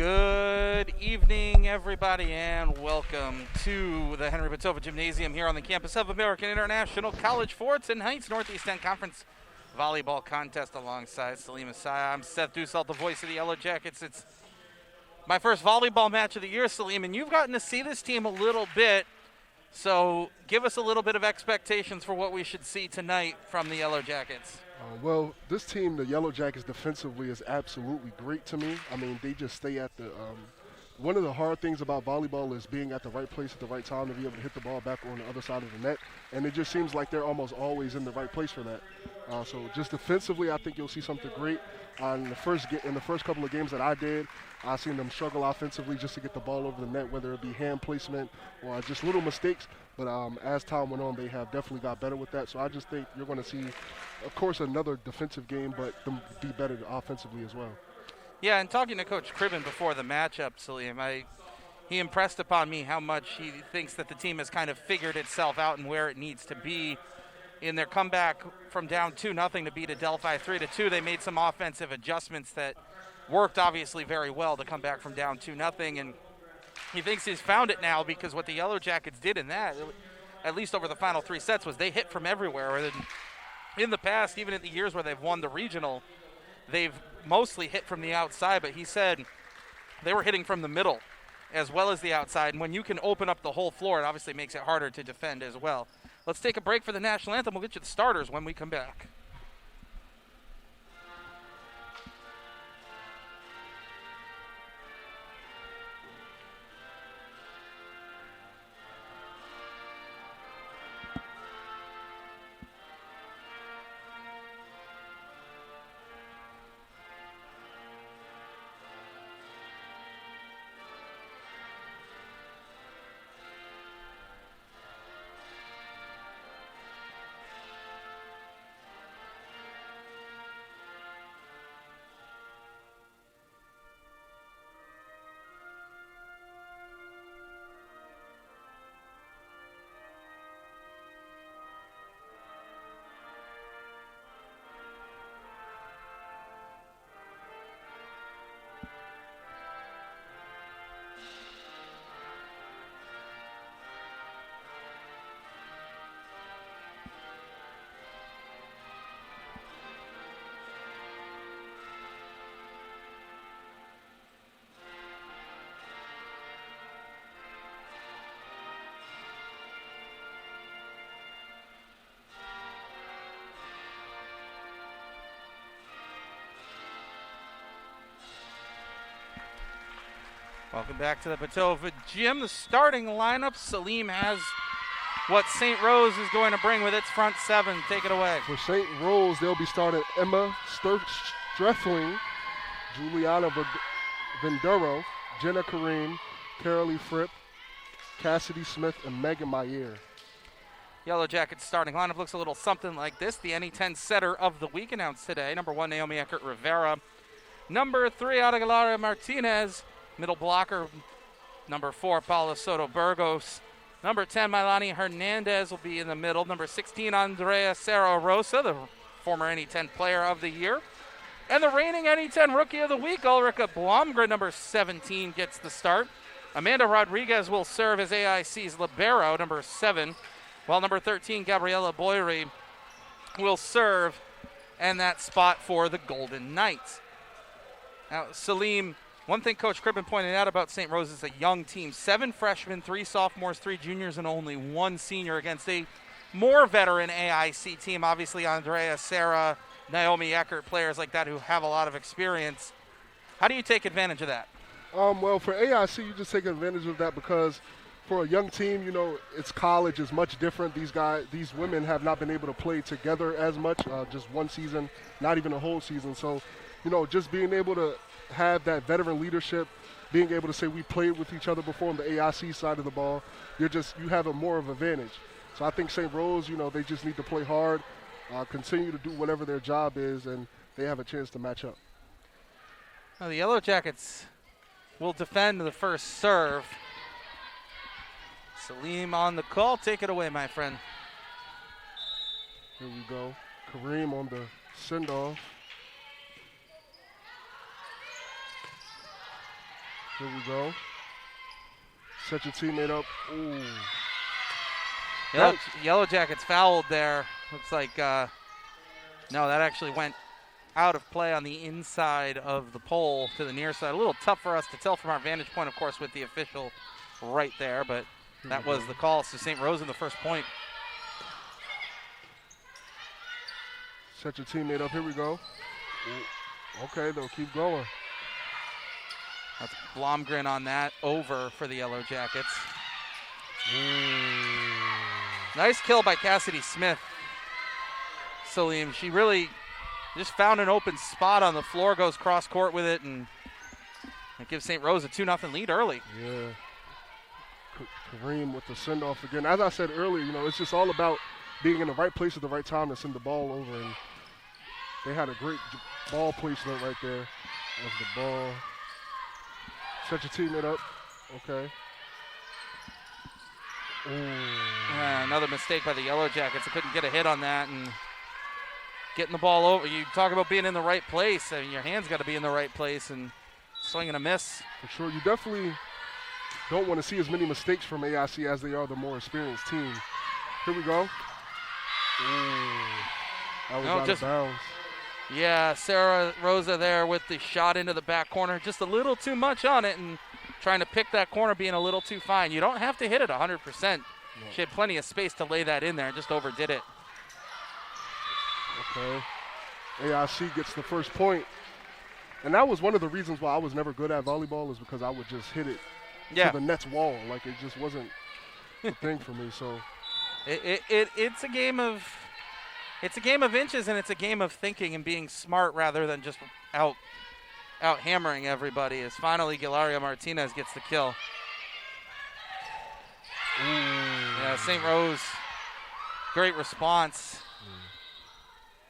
Good evening, everybody, and welcome to the Henry Batova Gymnasium here on the campus of American International College for Fulton Heights Northeast 10 Conference Volleyball Contest alongside Salim Asaya. I'm Seth Dussault, the voice of the Yellow Jackets. It's my first volleyball match of the year, Salim, and you've gotten to see this team a little bit, so give us a little bit of expectations for what we should see tonight from the Yellow Jackets. Well, this team, the Yellow Jackets, defensively is absolutely great to me. I mean, they just stay at the one of the hard things about volleyball is being at the right place at the right time to be able to hit the ball back on the other side of the net. And it just seems like they're almost always in the right place for that. So just defensively, I think you'll see something great. In the first couple of games that I did, I seen them struggle offensively just to get the ball over the net, whether it be hand placement or just little mistakes. But as time went on, they have definitely got better with that. So I just think you're going to see, of course, another defensive game, but them be better offensively as well. Yeah, and talking to Coach Cribben before the matchup, Salim, he impressed upon me how much he thinks that the team has kind of figured itself out and where it needs to be. In their comeback from down 2-0 to beat Adelphi 3-2, they made some offensive adjustments that worked obviously very well to come back from down 2-0, and he thinks he's found it now because what the Yellow Jackets did in that, at least over the final 3 sets, was they hit from everywhere. In the past, even in the years where they've won the regional, they've mostly hit from the outside, but he said they were hitting from the middle as well as the outside, and when you can open up the whole floor, it obviously makes it harder to defend as well. Let's take a break for the national anthem. We'll get you the starters when we come back. Welcome back to the Batova Gym. The starting lineup, Salim has what St. Rose is going to bring with its front seven. Take it away. For St. Rose, they'll be starting Emma Streffling, Juliana Vendero, Jenna Kareem, Carolee Fripp, Cassidy Smith, and Megan Mayer. Yellow Jackets starting lineup looks a little something like this. The NE10 setter of the week announced today. Number 1, Naomi Eckert Rivera. Number 3, Adagalara Martinez. Middle blocker, number 4, Paula Soto Burgos. Number 10, Milani Hernandez will be in the middle. Number 16, Andrea Serra Rosa, the former NE10 player of the year. And the reigning NE10 rookie of the week, Ulrika Blomgren, number 17, gets the start. Amanda Rodriguez will serve as AIC's libero, number 7, while number 13, Gabriela Boyri, will serve in that spot for the Golden Knights. Now, Salim, one thing Coach Cribben pointed out about St. Rose is a young team. 7 freshmen, 3 sophomores, 3 juniors, and only 1 senior against a more veteran AIC team. Obviously, Andrea, Sarah, Naomi Eckert, players like that who have a lot of experience. How do you take advantage of that? Well, for AIC, you just take advantage of that because for a young team, you know, it's college is much different. These women have not been able to play together as much, just one season, not even a whole season. So, you know, just being able to have that veteran leadership, being able to say we played with each other before on the AIC side of the ball, you have a more of an advantage. So I think St. Rose, you know, they just need to play hard, continue to do whatever their job is, and they have a chance to match up. Now the Yellow Jackets will defend the first serve. Salim on the call. Take it away, my friend. Here we go. Kareem on the send-off. Here we go. Set your teammate up. Ooh. Yellow Jackets fouled there. Looks like, no, that actually went out of play on the inside of the pole to the near side. A little tough for us to tell from our vantage point, of course, with the official right there, but that was the call. So St. Rose in the first point. Set your teammate up. Here we go. Ooh. Okay, they'll keep going. That's Blomgren on that, over for the Yellow Jackets. Nice kill by Cassidy Smith. Salim, she really just found an open spot on the floor, goes cross court with it, and it gives St. Rose a 2-0 lead early. Yeah. Kareem with the send-off again. As I said earlier, you know, it's just all about being in the right place at the right time to send the ball over, and they had a great ball placement right there of the ball. Set your teammate up. Okay. Another mistake by the Yellow Jackets. They couldn't get a hit on that, and getting the ball over. You talk about being in the right place. I mean, your hands got to be in the right place, and swing and a miss. For sure. You definitely don't want to see as many mistakes from AIC as they are the more experienced team. Here we go. That was out of bounds. Yeah, Sarah Rosa there with the shot into the back corner. Just a little too much on it, and trying to pick that corner, being a little too fine. You don't have to hit it 100%. No. She had plenty of space to lay that in there, just overdid it. Okay. AIC gets the first point. And that was one of the reasons why I was never good at volleyball, is because I would just hit it to the net's wall. Like, it just wasn't a thing for me. So it's a game of inches, and it's a game of thinking and being smart rather than just out hammering everybody. As finally Gilaria Martinez gets the kill. Yeah, St. Rose, great response.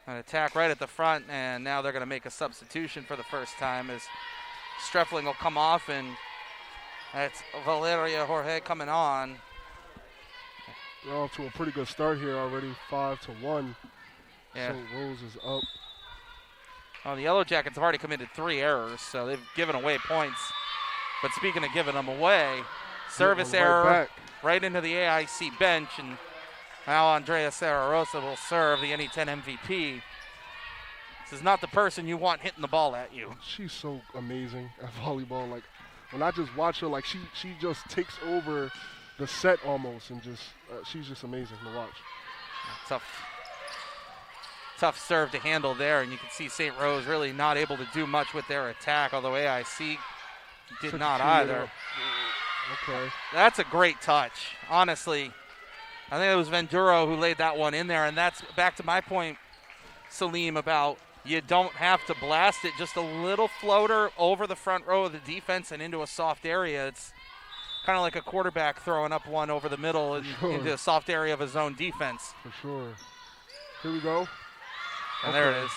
An attack right at the front, and now they're going to make a substitution for the first time as Streffling will come off, and it's Valeria Jorge coming on. They're off to a pretty good start here already, 5-1. Yeah. St. Rose is up. Well, the Yellow Jackets have already committed 3 errors, so they've given away points. But speaking of giving them away, service error right into the AIC bench, and now Andrea Sararosa will serve the NE10 MVP. This is not the person you want hitting the ball at you. She's so amazing at volleyball. Like, when I just watch her, like, she just takes over the set almost, and just she's just amazing to watch. Tough serve to handle there, and you can see St. Rose really not able to do much with their attack, although AIC did not either. Okay. That's a great touch, honestly. I think it was Venduro who laid that one in there, and that's back to my point, Salim, about you don't have to blast it. Just a little floater over the front row of the defense and into a soft area. It's kind of like a quarterback throwing up one over the middle into a soft area of his own defense. For sure. Here we go. And there it is.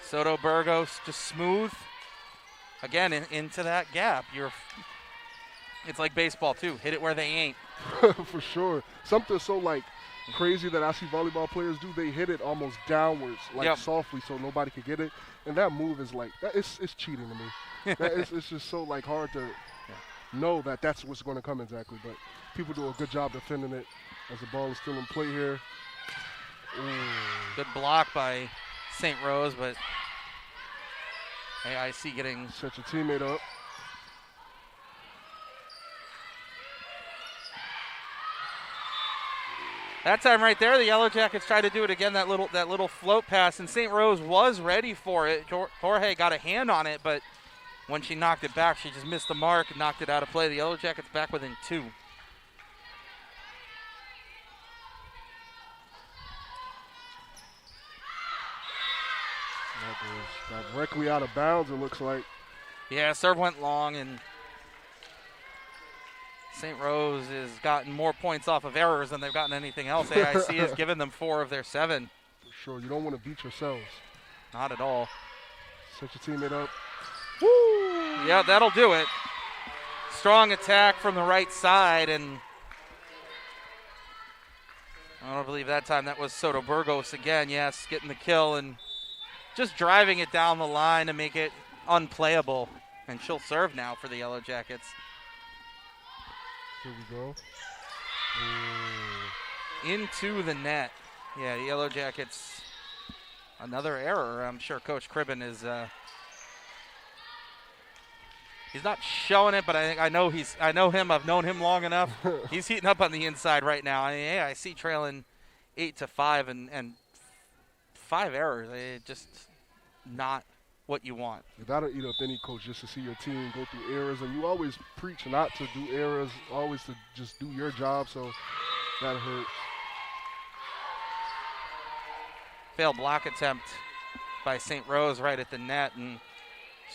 Soto Burgos just smooth. Again, into that gap. It's like baseball, too. Hit it where they ain't. For sure. Something so, like, crazy that I see volleyball players do, they hit it almost downwards, like softly, so nobody could get it. And that move is like, it's cheating to me. It's just so, like, hard to know that that's what's going to come exactly. But people do a good job defending it as the ball is still in play here. Good block by St. Rose, but AIC getting... Set your teammate up. That time right there, the Yellow Jackets tried to do it again, that little float pass, and St. Rose was ready for it. Jorge got a hand on it, but when she knocked it back, she just missed the mark and knocked it out of play. The Yellow Jackets back within 2. That goes directly out of bounds, it looks like. Yeah, serve went long, and St. Rose has gotten more points off of errors than they've gotten anything else. AIC has given them 4 of their 7. For sure. You don't want to beat yourselves. Not at all. Set your teammate up. Woo! Yeah, that'll do it. Strong attack from the right side, and I don't believe that time that was Soto Burgos again. Yes, getting the kill and just driving it down the line to make it unplayable. And she'll serve now for the Yellow Jackets. Here we go. Into the net. Yeah, the Yellow Jackets, another error. I'm sure Coach Cribben is he's not showing it, but I know him. I've known him long enough. He's heating up on the inside right now. I see trailing 8-5 and 5 errors. Just not what you want. That'll eat up any coach just to see your team go through errors, and you always preach not to do errors, always to just do your job, so that hurts. Failed block attempt by St. Rose right at the net, and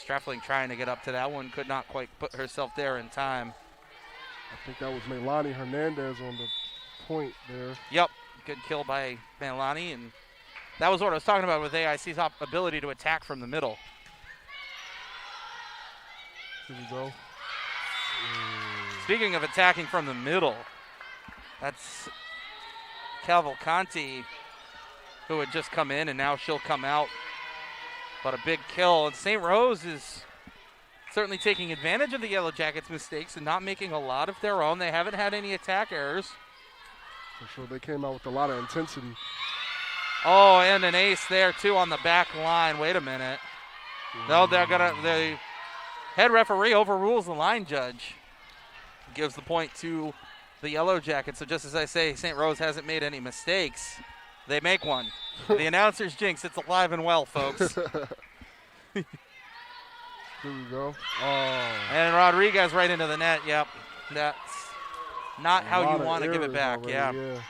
Streffling trying to get up to that one, could not quite put herself there in time. I think that was Melanie Hernandez on the point there. Yep, good kill by Melanie, and that was what I was talking about with AIC's ability to attack from the middle. Here we go. Speaking of attacking from the middle, that's Cavalcanti, who had just come in, and now she'll come out. But a big kill, and St. Rose is certainly taking advantage of the Yellow Jackets' mistakes and not making a lot of their own. They haven't had any attack errors. For sure, they came out with a lot of intensity. Oh, and an ace there, too, on the back line. Wait a minute. No, the head referee overrules the line judge. Gives the point to the Yellow Jackets. So just as I say, St. Rose hasn't made any mistakes, they make one. The announcer's jinx, it's alive and well, folks. Here we go. Oh. And Rodriguez right into the net. Yep, that's not how you want to give it back. Already, yeah.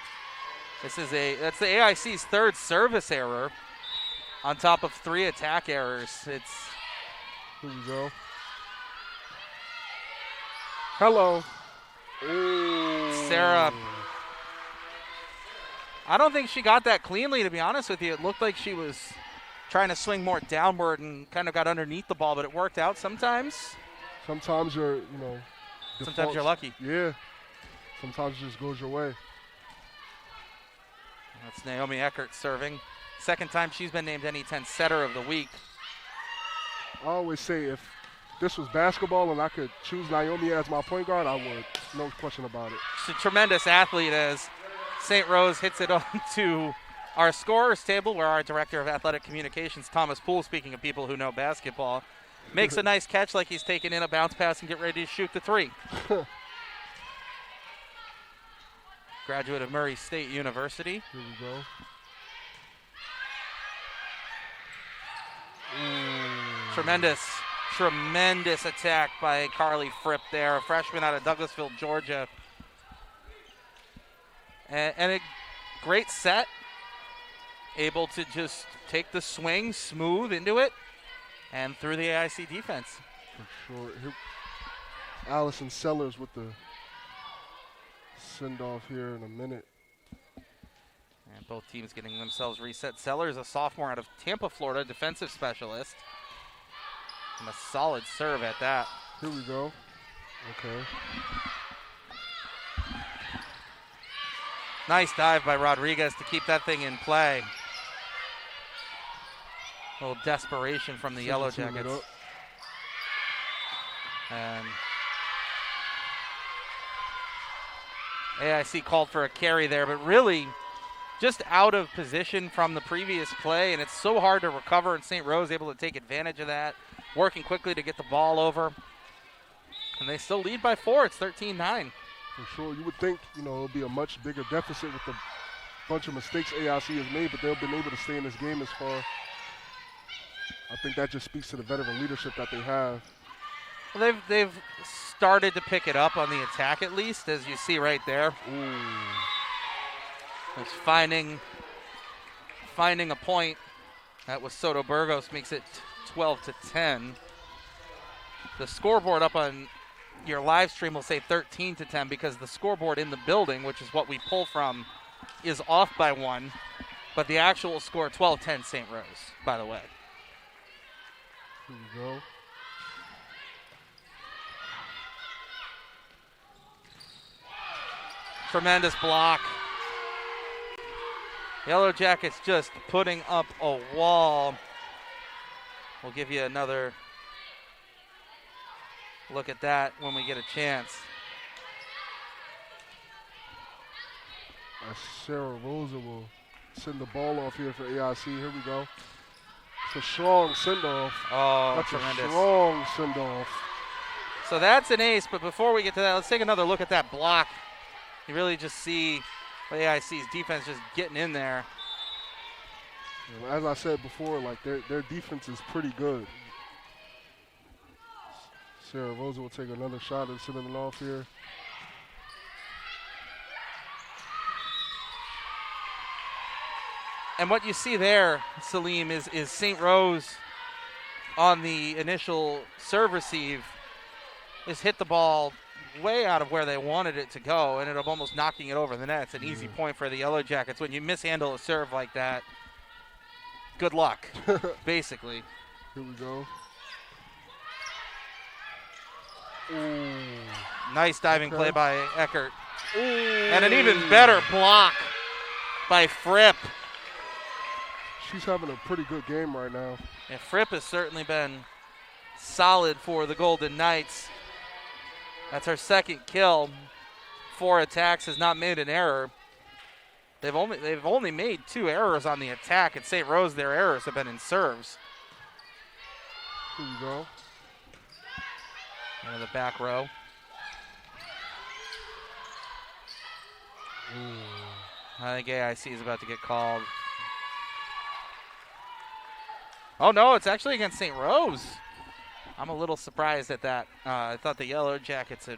That's the AIC's third service error on top of 3 attack errors. Here we go. Hello. Ooh. Sarah. I don't think she got that cleanly, to be honest with you. It looked like she was trying to swing more downward and kind of got underneath the ball, but it worked out sometimes. Sometimes you're, sometimes you're lucky. Yeah. Sometimes it just goes your way. That's Naomi Eckert serving. Second time she's been named NE10 setter of the week. I always say if this was basketball and I could choose Naomi as my point guard, I would. No question about it. She's a tremendous athlete as St. Rose hits it on to our scorers table, where our Director of Athletic Communications, Thomas Poole, speaking of people who know basketball, makes a nice catch like he's taking in a bounce pass and get ready to shoot the 3. Graduate of Murray State University. Here we go. Tremendous attack by Carly Fripp there, a freshman out of Douglasville, Georgia. And a great set. Able to just take the swing smooth into it and through the AIC defense. For sure. Here, Allison Sellers with the send-off here in a minute. And both teams getting themselves reset. Sellers, a sophomore out of Tampa, Florida, defensive specialist. And a solid serve at that. Here we go. Okay. Nice dive by Rodriguez to keep that thing in play. A little desperation from the Yellow Jackets. And AIC called for a carry there, but really just out of position from the previous play, and it's so hard to recover, and St. Rose able to take advantage of that, working quickly to get the ball over. And they still lead by 4. It's 13-9. For sure. You would think, it'll be a much bigger deficit with the bunch of mistakes AIC has made, but they've been able to stay in this game as far. I think that just speaks to the veteran leadership that they have. Well, they've started to pick it up on the attack, at least, as you see right there. Ooh. It's finding a point. That was Soto Burgos, makes it 12-10. The scoreboard up on your live stream will say 13-10 because the scoreboard in the building, which is what we pull from, is off by 1. But the actual score, 12-10 St. Rose, by the way. Here we go. Tremendous block. Yellow Jackets just putting up a wall. We'll give you another look at that when we get a chance. Sarah Rosa will send the ball off here for AIC. Here we go. It's a strong send-off. Oh, that's tremendous. A strong send-off. So that's an ace, but before we get to that, let's take another look at that block. You really just see AIC's defense just getting in there. As I said before, like their defense is pretty good. Sarah Rosa will take another shot and send it off here. And what you see there, Salim, is St. Rose on the initial serve receive is hit the ball way out of where they wanted it to go, and ended up almost knocking it over the net. It's an easy point for the Yellow Jackets. When you mishandle a serve like that, good luck, basically. Here we go. Ooh. Nice diving play by Eckert. Ooh. And an even better block by Fripp. She's having a pretty good game right now. Yeah, Fripp has certainly been solid for the Golden Knights. That's her second kill. 4 attacks, has not made an error. They've only made 2 errors on the attack. At St. Rose, their errors have been in serves. Here we go. Into the back row. I think AIC is about to get called. Oh, no, it's actually against St. Rose. I'm a little surprised at that. I thought the Yellow Jackets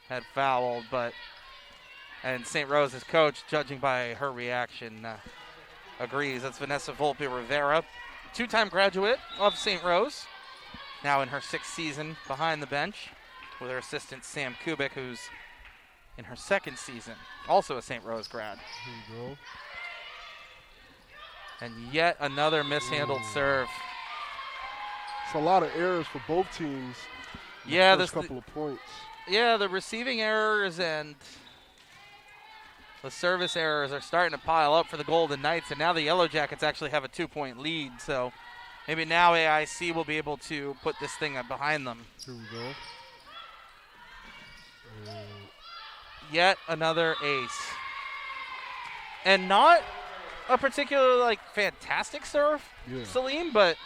had fouled, and St. Rose's coach, judging by her reaction, agrees. That's Vanessa Volpe Rivera, 2-time graduate of St. Rose, now in her 6th season behind the bench with her assistant Sam Kubik, who's in her 2nd season, also a St. Rose grad. Here we go. And yet another mishandled serve. It's a lot of errors for both teams. Yeah, first couple of points. Yeah, the receiving errors and the service errors are starting to pile up for the Golden Knights, and now the Yellow Jackets actually have a 2-point lead. So maybe now AIC will be able to put this thing behind them. Here we go. Yet another ace. And not a particularly fantastic serve, Salim, but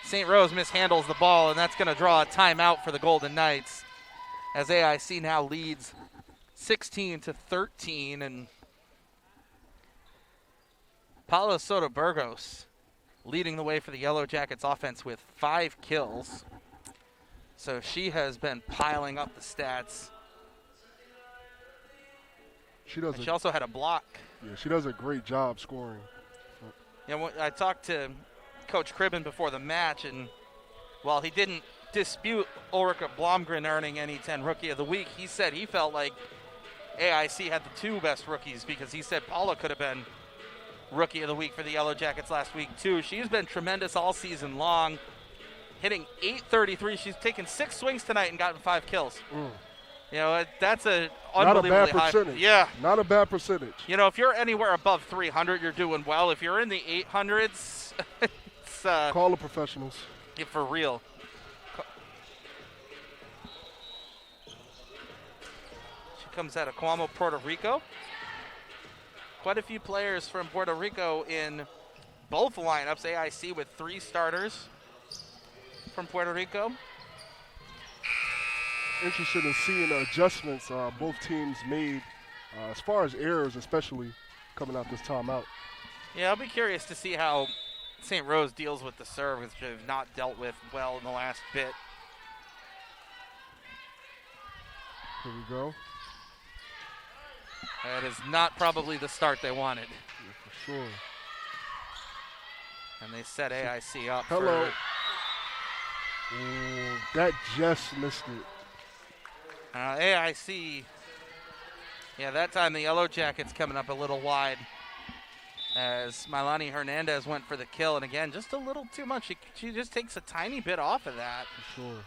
St. Rose mishandles the ball, and that's going to draw a timeout for the Golden Knights as AIC now leads 16-13, and Paula Soto-Burgos leading the way for the Yellow Jackets offense with 5 kills. So she has been piling up the stats. She also had a block. Yeah, she does a great job scoring. Yeah, I talked to Coach Cribben before the match, and while he didn't dispute Ulrika Blomgren earning NE10 Rookie of the Week, he said he felt like AIC had the 2 best rookies, because he said Paula could have been Rookie of the Week for the Yellow Jackets last week too. She's been tremendous all season long, hitting .833. She's taken 6 swings tonight and gotten 5 kills. You know, that's a unbelievably not a bad high. percentage. Yeah. Not a bad percentage. You know, if you're anywhere above 300, you're doing well. If you're in the 800s, it's call the professionals. Yeah, for real. She comes out of Cuamo, Puerto Rico. Quite a few players from Puerto Rico in both lineups. AIC with 3 starters from Puerto Rico. Interested in seeing the adjustments both teams made as far as errors, especially coming out this timeout. Yeah, I'll be curious to see how St. Rose deals with the serve, which they've not dealt with well in the last bit. Here we go. That is not probably the start they wanted. Yeah, for sure. And they set AIC up. Hello. That just missed it. AIC, yeah, that time the Yellow Jackets coming up a little wide as Milani Hernandez went for the kill. And again, just a little too much. She just takes a tiny bit off of that. For sure.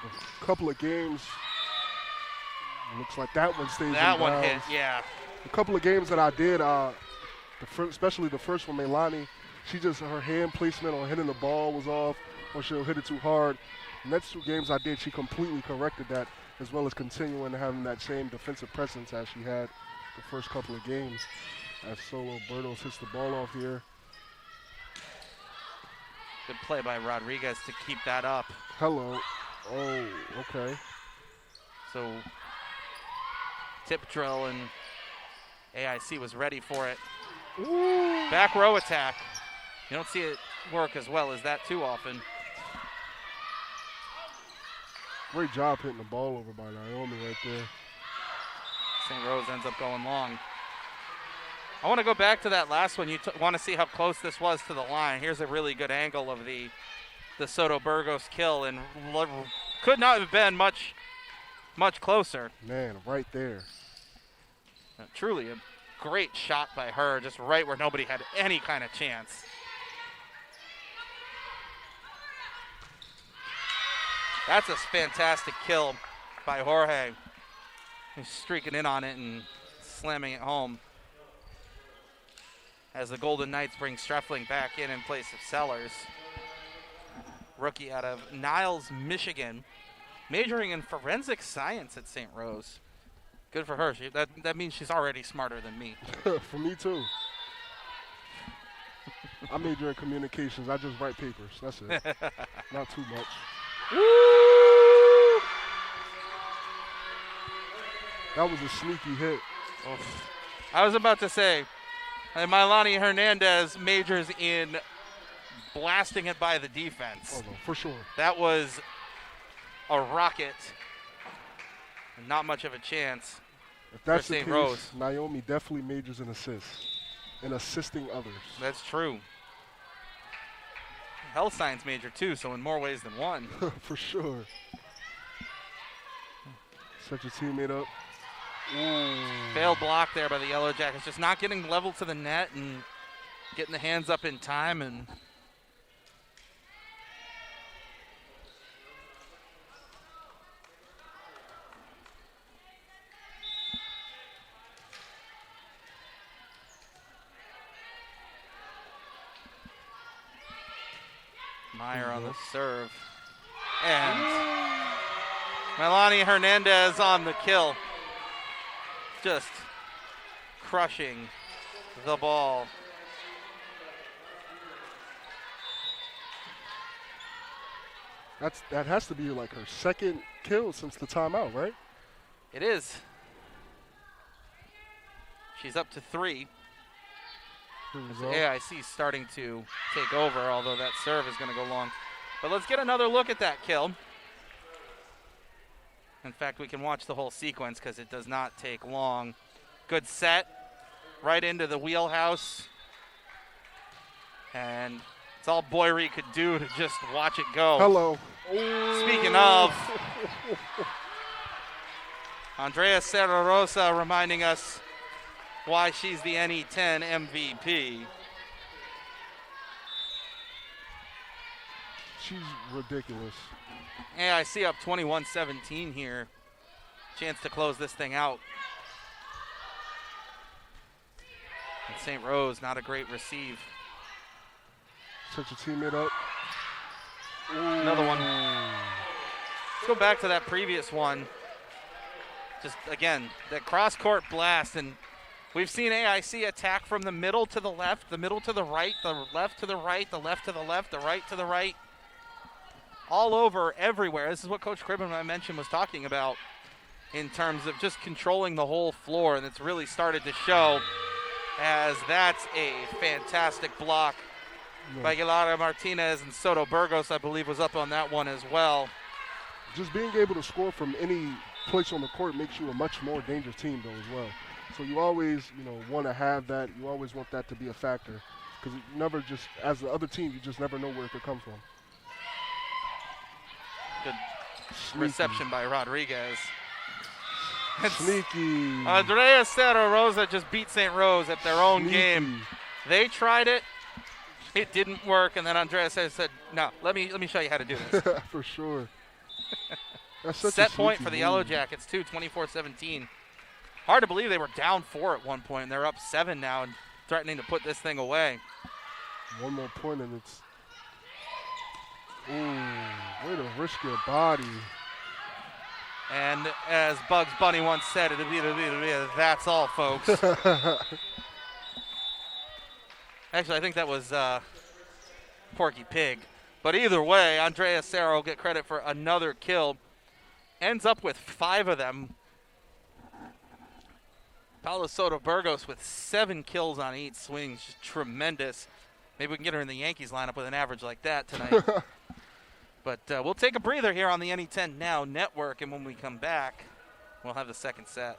A couple of games, looks like that one stays in That one bounds. hit, yeah. A couple of games that I did, especially the first one, Milani, her hand placement on hitting the ball was off. or she'll hit it too hard. Next 2 games I did, she completely corrected that, as well as continuing having that same defensive presence as she had the first couple of games. As Solo Bertos hits the ball off here. Good play by Rodriguez to keep that up. Hello. Oh, okay. So tip drill, and AIC was ready for it. Ooh. Back row attack. You don't see it work as well as that too often. Great job hitting the ball over by Naomi right there. St. Rose ends up going long. I want to go back to that last one. You want to see how close this was to the line. Here's a really good angle of the Soto Burgos kill, and could not have been much closer. Man, right there. Truly a great shot by her, just right where nobody had any kind of chance. That's a fantastic kill by Jorge. He's streaking in on it and slamming it home. As the Golden Knights bring Streffling back in place of Sellers. Rookie out of Niles, Michigan, majoring in forensic science at St. Rose. Good for her. That means she's already smarter than me. For me too. I major in communications. I just write papers. That's it. Not too much. Woo! That was a sneaky hit. Oof. I was about to say, Milani Hernandez majors in blasting it by the defense. Oh, no, for sure. That was a rocket. Not much of a chance. If that's for the St. case, Rose. Naomi definitely majors in assists and assisting others. That's true. Health science major too, so in more ways than one. For sure. Set your teammate up. Ooh. Failed block there by the Yellow Jackets. Just not getting level to the net and getting the hands up in time. And Meyer on the serve. And Milani Hernandez on the kill. Just crushing the ball. That has to be like her second kill since the timeout, right? It is. She's up to 3. As the AIC starting to take over, although that serve is going to go long. But let's get another look at that kill. In fact, we can watch the whole sequence because it does not take long. Good set, right into the wheelhouse. And it's all Boyre could do to just watch it go. Hello. Speaking of, Andrea Serra Rosa reminding us why she's the NE10 MVP. She's ridiculous. AIC up 21-17 here. Chance to close this thing out. And St. Rose, not a great receive. Set your teammate up. Another one. Let's go back to that previous one. Just, again, that cross-court blast. And we've seen AIC attack from the middle to the left, the middle to the right, the left to the right, the left to the left, the right to the right. All over, everywhere. This is what Coach Cribben, I mentioned, was talking about in terms of just controlling the whole floor, and it's really started to show, as that's a fantastic block by Aguilar Martinez, and Soto Burgos, I believe, was up on that one as well. Just being able to score from any place on the court makes you a much more dangerous team, though, as well. So you always, want to have that. You always want that to be a factor, because you never just, as the other team, you just never know where it could come from. Good reception by Rodriguez. Sneaky. Andrea Serra Rosa just beat St. Rose at their own game. They tried it. It didn't work, and then Andrea said, "No, let me show you how to do this." For sure. That's such Set a point sneaky for the move. Yellow Jackets, too, 24-17. Hard to believe they were down 4 at one point, and they're up 7 now and threatening to put this thing away. One more point, and it's Ooh, way to risk your body. And as Bugs Bunny once said, that's all, folks. Actually, I think that was Porky Pig. But either way, Andrea Serra will get credit for another kill. Ends up with 5 of them. Paula Soto Burgos with 7 kills on 8 swings. Just tremendous. Maybe we can get her in the Yankees lineup with an average like that tonight. But we'll take a breather here on the NE10 Now Network, and when we come back, we'll have the second set.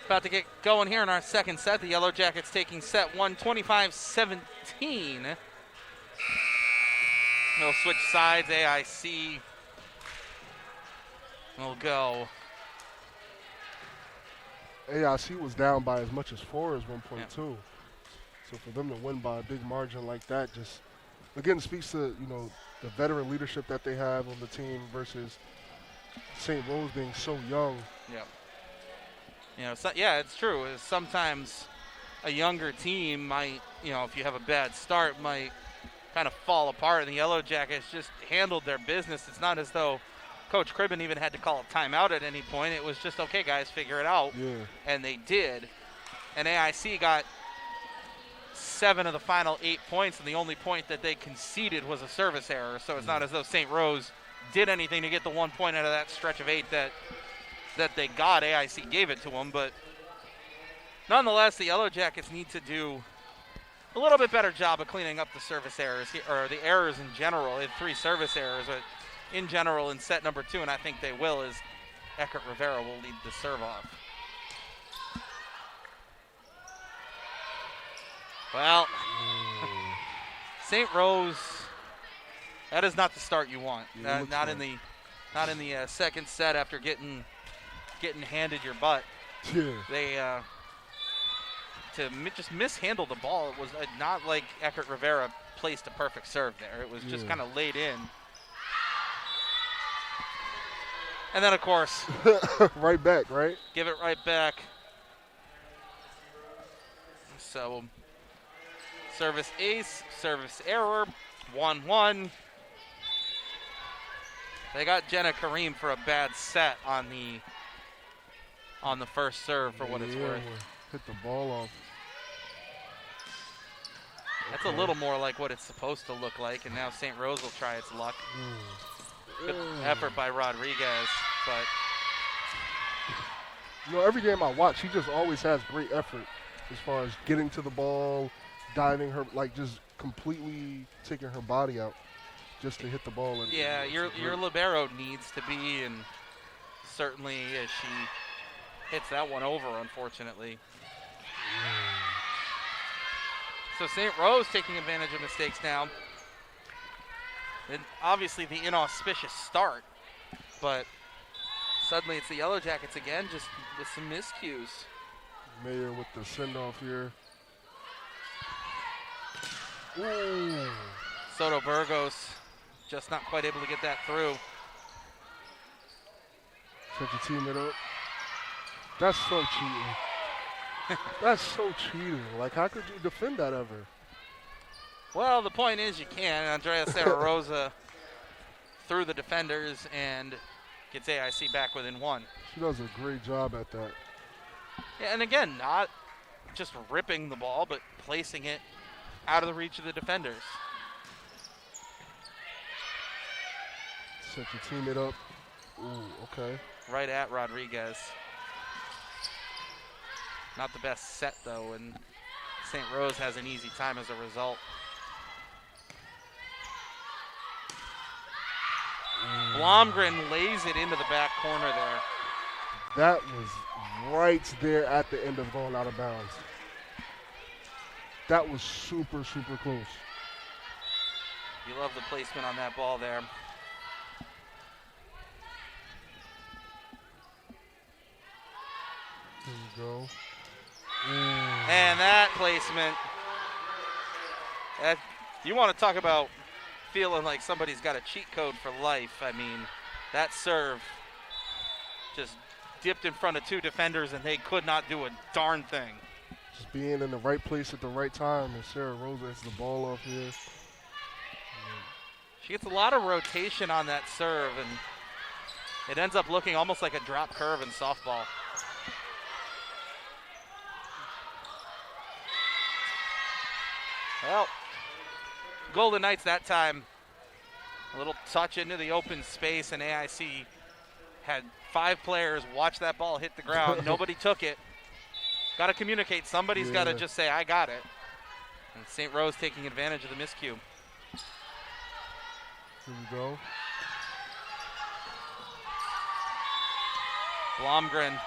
About to get going here in our second set. The Yellow Jackets taking set 1, 25-17. They'll switch sides. AIC will go. AIC was down by as much as 4 as one point Yeah. two. So for them to win by a big margin like that just, again, speaks to, the veteran leadership that they have on the team versus St. Rose being so young. Yeah. It's true. Sometimes a younger team might, if you have a bad start, might kind of fall apart. And the Yellow Jackets just handled their business. It's not as though Coach Cribben even had to call a timeout at any point. It was just, okay, guys, figure it out. Yeah. And they did. And AIC got 7 of the final 8 points, and the only point that they conceded was a service error. So it's not as though St. Rose did anything to get the 1 point out of that stretch of 8 that they got. AIC gave it to them, but nonetheless, the Yellow Jackets need to do a little bit better job of cleaning up the service errors, or the errors in general. They had 3 service errors, but in general in set number 2, and I think they will, as Eckert Rivera will lead the serve off. Well, St. Rose, that is not the start you want. Not in the second set after getting handed your butt. Yeah. They just mishandle the ball. It was not like Eckert Rivera placed a perfect serve there. It was just kind of laid in. And then, of course, right back, right? give it right back. So, service ace, service error, 1-1. They got Jenna Kareem for a bad set on the first serve for what it's worth. Hit the ball off. That's a little more like what it's supposed to look like, and now St. Rose will try its luck. Good effort by Rodriguez, but every game I watch, she just always has great effort as far as getting to the ball, diving her, like just completely taking her body out just to hit the ball. And yeah, your libero needs to be, and certainly as she hits that one over, unfortunately. So St. Rose taking advantage of mistakes now. And obviously the inauspicious start, but suddenly it's the Yellow Jackets again, just with some miscues. Mayer with the send-off here. Ooh. Soto Burgos just not quite able to get that through. Set your teammate up. That's so cheating. That's so cheating. Like, how could you defend that ever? Well, the point is you can. Andrea Santa Rosa through the defenders and gets AIC back within one. She does a great job at that. Yeah, and again, not just ripping the ball, but placing it out of the reach of the defenders. Set your teammate up. Ooh, okay. Right at Rodriguez. Not the best set, though, and St. Rose has an easy time as a result. Blomgren lays it into the back corner there. That was right there at the end of going out of bounds. That was super, super close. You love the placement on that ball there. Here we go. And that placement. You want to talk about feeling like somebody's got a cheat code for life. I mean, that serve just dipped in front of two defenders and they could not do a darn thing. Just being in the right place at the right time, and Sarah Rosa has the ball off here. She gets a lot of rotation on that serve, and it ends up looking almost like a drop curve in softball. Well, Golden Knights that time, a little touch into the open space, and AIC had 5 players watch that ball hit the ground. Nobody took it. Got to communicate. Somebody's got to just say, I got it. And St. Rose taking advantage of the miscue. Here we go. Blomgren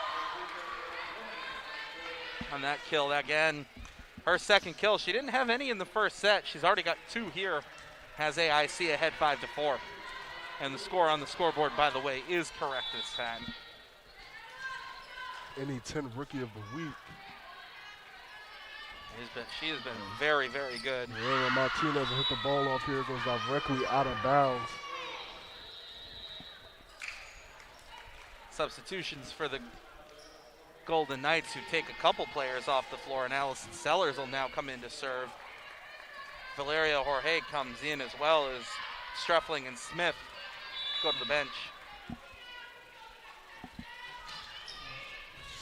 on that kill again. Her second kill. She didn't have any in the first set. She's already got 2 here. Has AIC ahead 5-4. And the score on the scoreboard, by the way, is correct this time. Any 10 Rookie of the Week. She has been very, very good. Yeah, Martinez hit the ball off here. It goes directly out of bounds. Substitutions for the Golden Knights, who take a couple players off the floor, and Allison Sellers will now come in to serve. Valeria Jorge comes in, as well as Streffling and Smith go to the bench.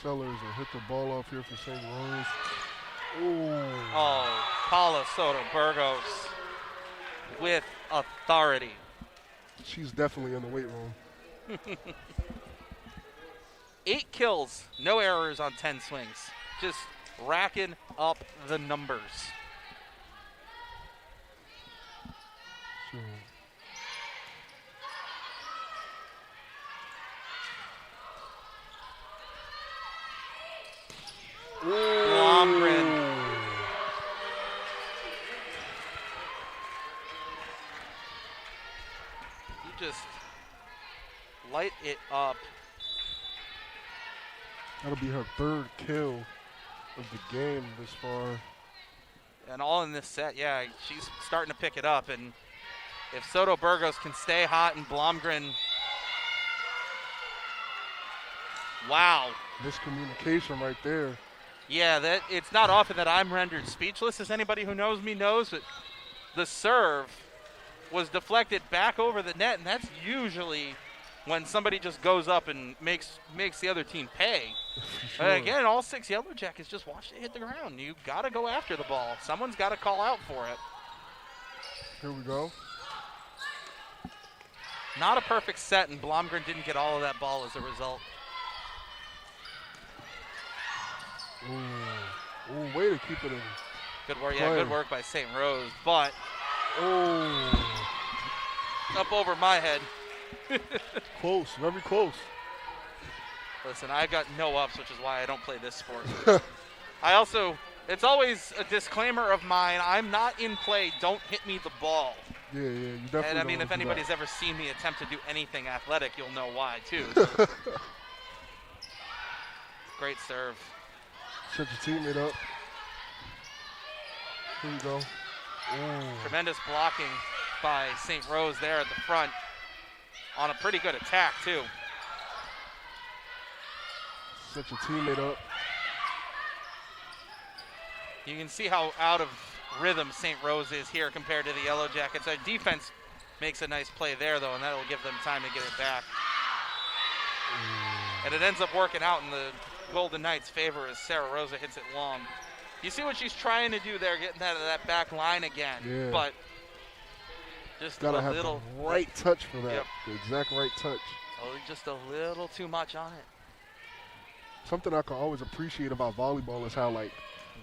Sellers will hit the ball off here for St. Rose. Ooh. Oh, Paula Soto Burgos with authority. She's definitely in the weight room. 8 kills, no errors on 10 swings. Just racking up the numbers. Sure. Blomgren. You just light it up. That'll be her 3rd kill of the game this far. And all in this set, yeah, she's starting to pick it up. And if Soto Burgos can stay hot and Blomgren Wow. Miscommunication right there. Yeah, it's not often that I'm rendered speechless, as anybody who knows me knows, but the serve was deflected back over the net, and that's usually when somebody just goes up and makes the other team pay. Sure. But again, all 6 Yellow Jackets just watched it hit the ground. You got to go after the ball. Someone's got to call out for it. Here we go. Not a perfect set, and Blomgren didn't get all of that ball as a result. Ooh, way to keep it in. Good work, yeah, good work by St. Rose, but up over my head. Close, very close. Listen, I got no ups, which is why I don't play this sport. It's always a disclaimer of mine, I'm not in play, don't hit me the ball. Yeah, you definitely And I mean, don't if do anybody's that. ever seen me attempt to do anything athletic, you'll know why, too. Great serve. Set your teammate up. Here we go. Tremendous blocking by St. Rose there at the front on a pretty good attack, too. Set your teammate up. You can see how out of rhythm St. Rose is here compared to the Yellow Jackets. Their defense makes a nice play there, though, and that'll give them time to get it back. And it ends up working out in the Golden Knights' favor as Sarah Rosa hits it long. You see what she's trying to do there, getting that back line again. Yeah. But just Gotta a have little the right touch for that. Yep. The exact right touch. just a little too much on it. Something I can always appreciate about volleyball is how, like,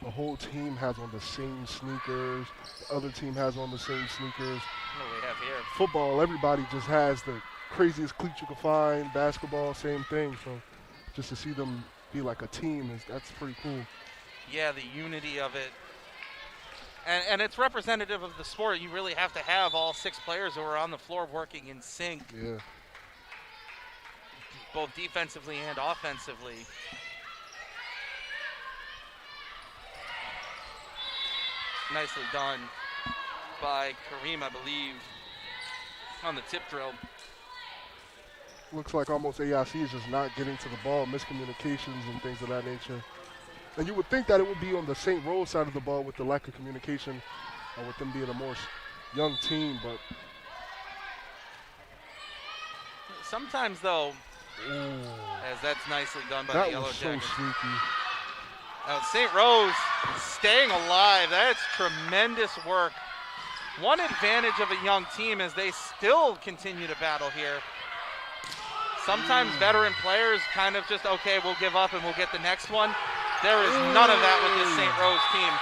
the whole team has on the same sneakers. The other team has on the same sneakers. What do we have here? Football, everybody just has the craziest cleats you can find. Basketball, same thing. So just to see them be like a team, that's pretty cool. Yeah, the unity of it. And it's representative of the sport. You really have to have all 6 players who are on the floor working in sync. Yeah. Both defensively and offensively. Nicely done by Kareem, I believe, on the tip drill. Looks like almost AIC is just not getting to the ball, miscommunications and things of that nature. And you would think that it would be on the St. Rose side of the ball with the lack of communication or with them being a more young team, but Sometimes, though, as that's nicely done by that the Yellow was so Jackets. sneaky. Now, St. Rose staying alive. That's tremendous work. One advantage of a young team is they still continue to battle here. Sometimes veteran players kind of just, okay, we'll give up and we'll get the next one. There is none of that with this St. Rose team.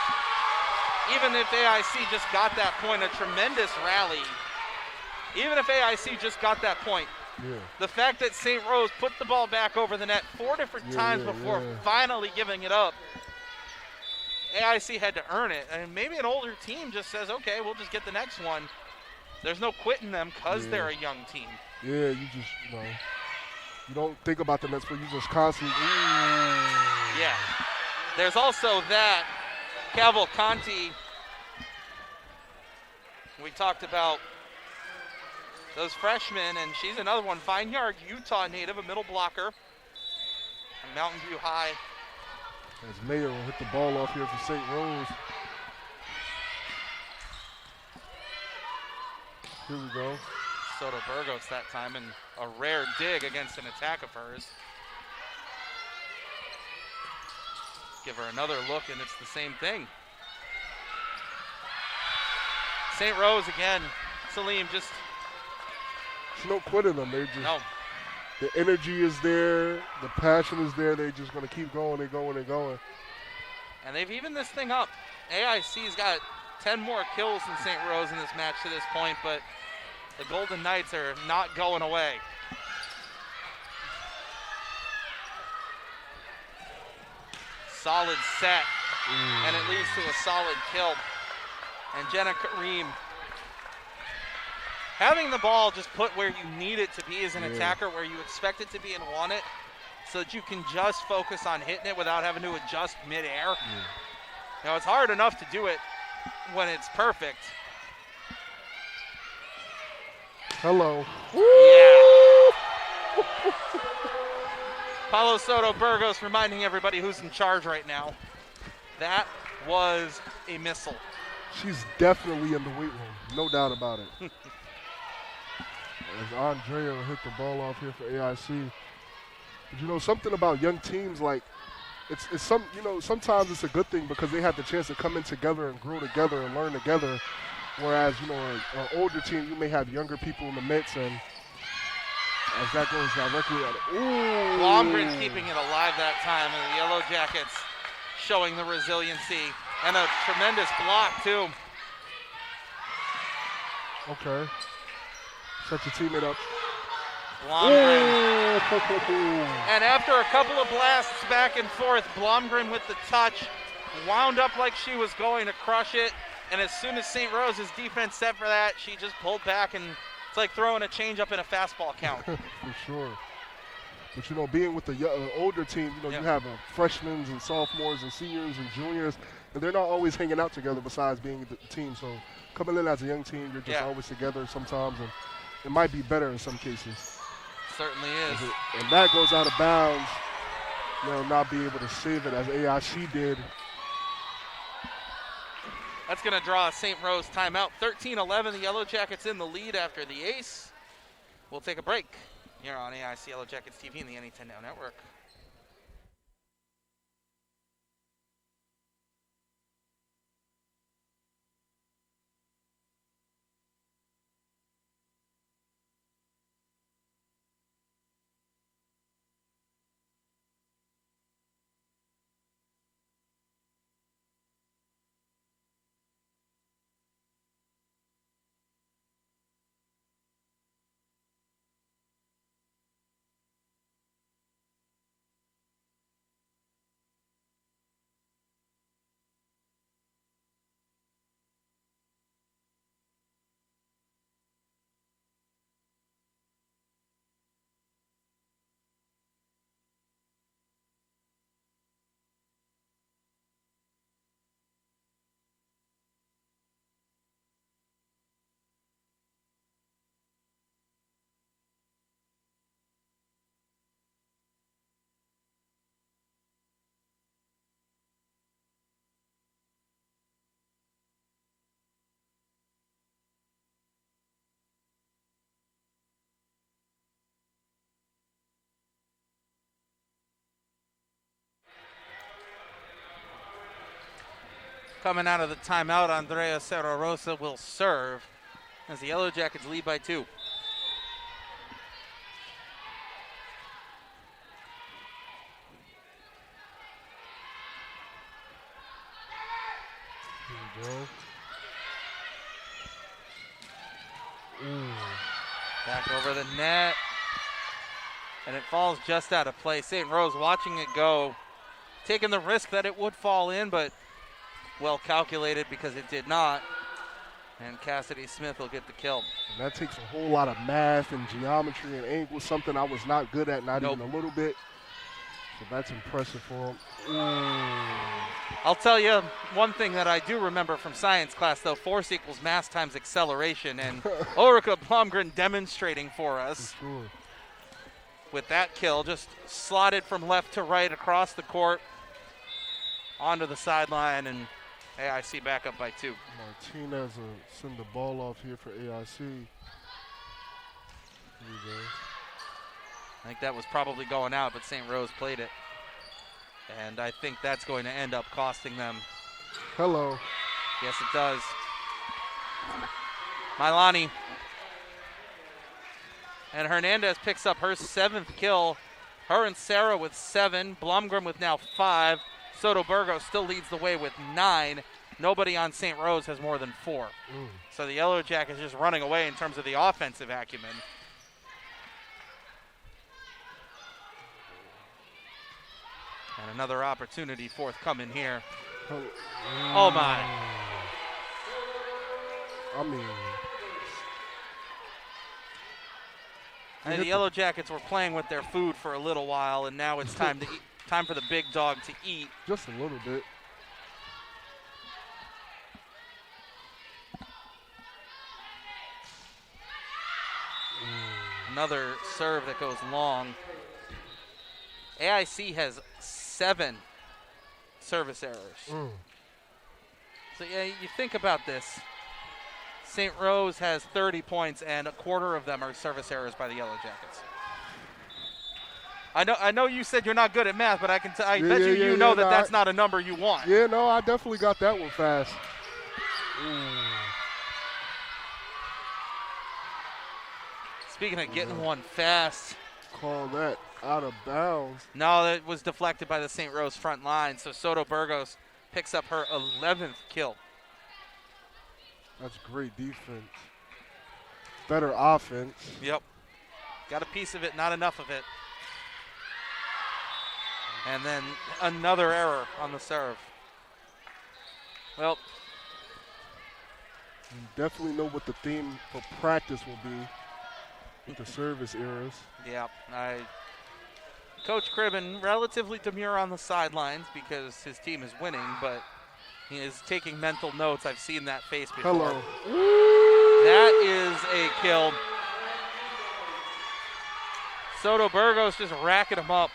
Even if AIC just got that point, a tremendous rally. Even if AIC just got that point, the fact that St. Rose put the ball back over the net 4 different times before finally giving it up, AIC had to earn it. And maybe an older team just says, okay, we'll just get the next one. There's no quitting them because they're a young team. Yeah, you just, you don't think about the next play. You just constantly, Yeah. There's also that. Cavalcanti. We talked about those freshmen, and she's another one. Vineyard, Utah native, a middle blocker. Mountain View High. as Mayer will hit the ball off here for St. Rose. Here we go. Soto Burgos that time, and a rare dig against an attack of hers. Give her another look, and it's the same thing. St. Rose again. Salim just... There's no quitting them. They just, No. the energy is there. The passion is there. They're just going to keep going and going and going. And they've evened this thing up. AIC's got 10 more kills than St. Rose in this match to this point, but the Golden Knights are not going away. Solid set, and it leads to a solid kill. And Jenna Kareem, having the ball just put where you need it to be as an attacker, where you expect it to be and want it, so that you can just focus on hitting it without having to adjust midair. Now, it's hard enough to do it when it's perfect. Hello. Yeah. Paulo Soto Burgos reminding everybody who's in charge right now. That was a missile. She's definitely in the weight room, no doubt about it. As Andrea hit the ball off here for AIC. But you know, something about young teams, like, it's some, you know, sometimes it's a good thing because they have the chance to come in together and grow together and learn together. Whereas, you know, an older team, you may have younger people in the midst, and as that goes directly at it. Ooh. Blomgren keeping it alive that time, and the Yellow Jackets showing the resiliency and a tremendous block too. Okay. Set your teammate up. Blomgren. And after a couple of blasts back and forth, Blomgren with the touch, wound up like she was going to crush it. And as soon as St. Rose's defense set for that, she just pulled back, and it's like throwing a changeup in a fastball count. For sure. But, you know, being with the older team, you know, you have freshmen and sophomores and seniors and juniors, and they're not always hanging out together besides being the team. So coming in as a young team, you're just always together sometimes, and it might be better in some cases. Certainly is. And that goes out of bounds. They'll not be able to save it as AIC did. That's going to draw a St. Rose timeout. 13-11, the Yellow Jackets in the lead after the ace. We'll take a break here on AIC Yellow Jackets TV and the NE10 Now Network. Coming out of the timeout, Andrea Cerro Rosa will serve as the Yellow Jackets lead by 2. Here we go. Back over the net. And it falls just out of play. St. Rose watching it go, taking the risk that it would fall in, but well calculated because it did not. And Cassidy Smith will get the kill. And that takes a whole lot of math and geometry and angles, something I was not good at, not even a little bit. So that's impressive for him. I'll tell you one thing that I do remember from science class, though, force equals mass times acceleration, and Ulrika Blomgren demonstrating for us. For sure. With that kill, just slotted from left to right across the court, onto the sideline, and AIC back up by 2. Martinez will send the ball off here for AIC. Here we go. I think that was probably going out, but St. Rose played it. And I think that's going to end up costing them. Hello. Yes, it does. Milani. And Hernandez picks up her 7th kill. Her and Sarah with 7. Blomgren with now 5. Soto Burgos still leads the way with 9. Nobody on St. Rose has more than 4. So the Yellow Jackets just running away in terms of the offensive acumen. And another opportunity forthcoming here. Oh my. I mean. And the Yellow Jackets were playing with their food for a little while, and now it's time to eat. Time for the big dog to eat. Just a little bit. Another serve that goes long. AIC has 7 service errors. So yeah, you think about this. St. Rose has 30 points, and a quarter of them are service errors by the Yellow Jackets. I know you said you're not good at math, but I bet you know that that's not a number you want. Yeah, no, I definitely got that one fast. Speaking of getting one fast. Call that out of bounds. No, that was deflected by the St. Rose front line, so Soto Burgos picks up her 11th kill. That's great defense. Better offense. Yep. Got a piece of it, not enough of it. And then another error on the serve. Well, you definitely know what the theme for practice will be with the service errors. Yeah, Coach Cribben relatively demure on the sidelines because his team is winning, but he is taking mental notes. I've seen that face before. Hello. That is a kill. Soto Burgos just racking him up.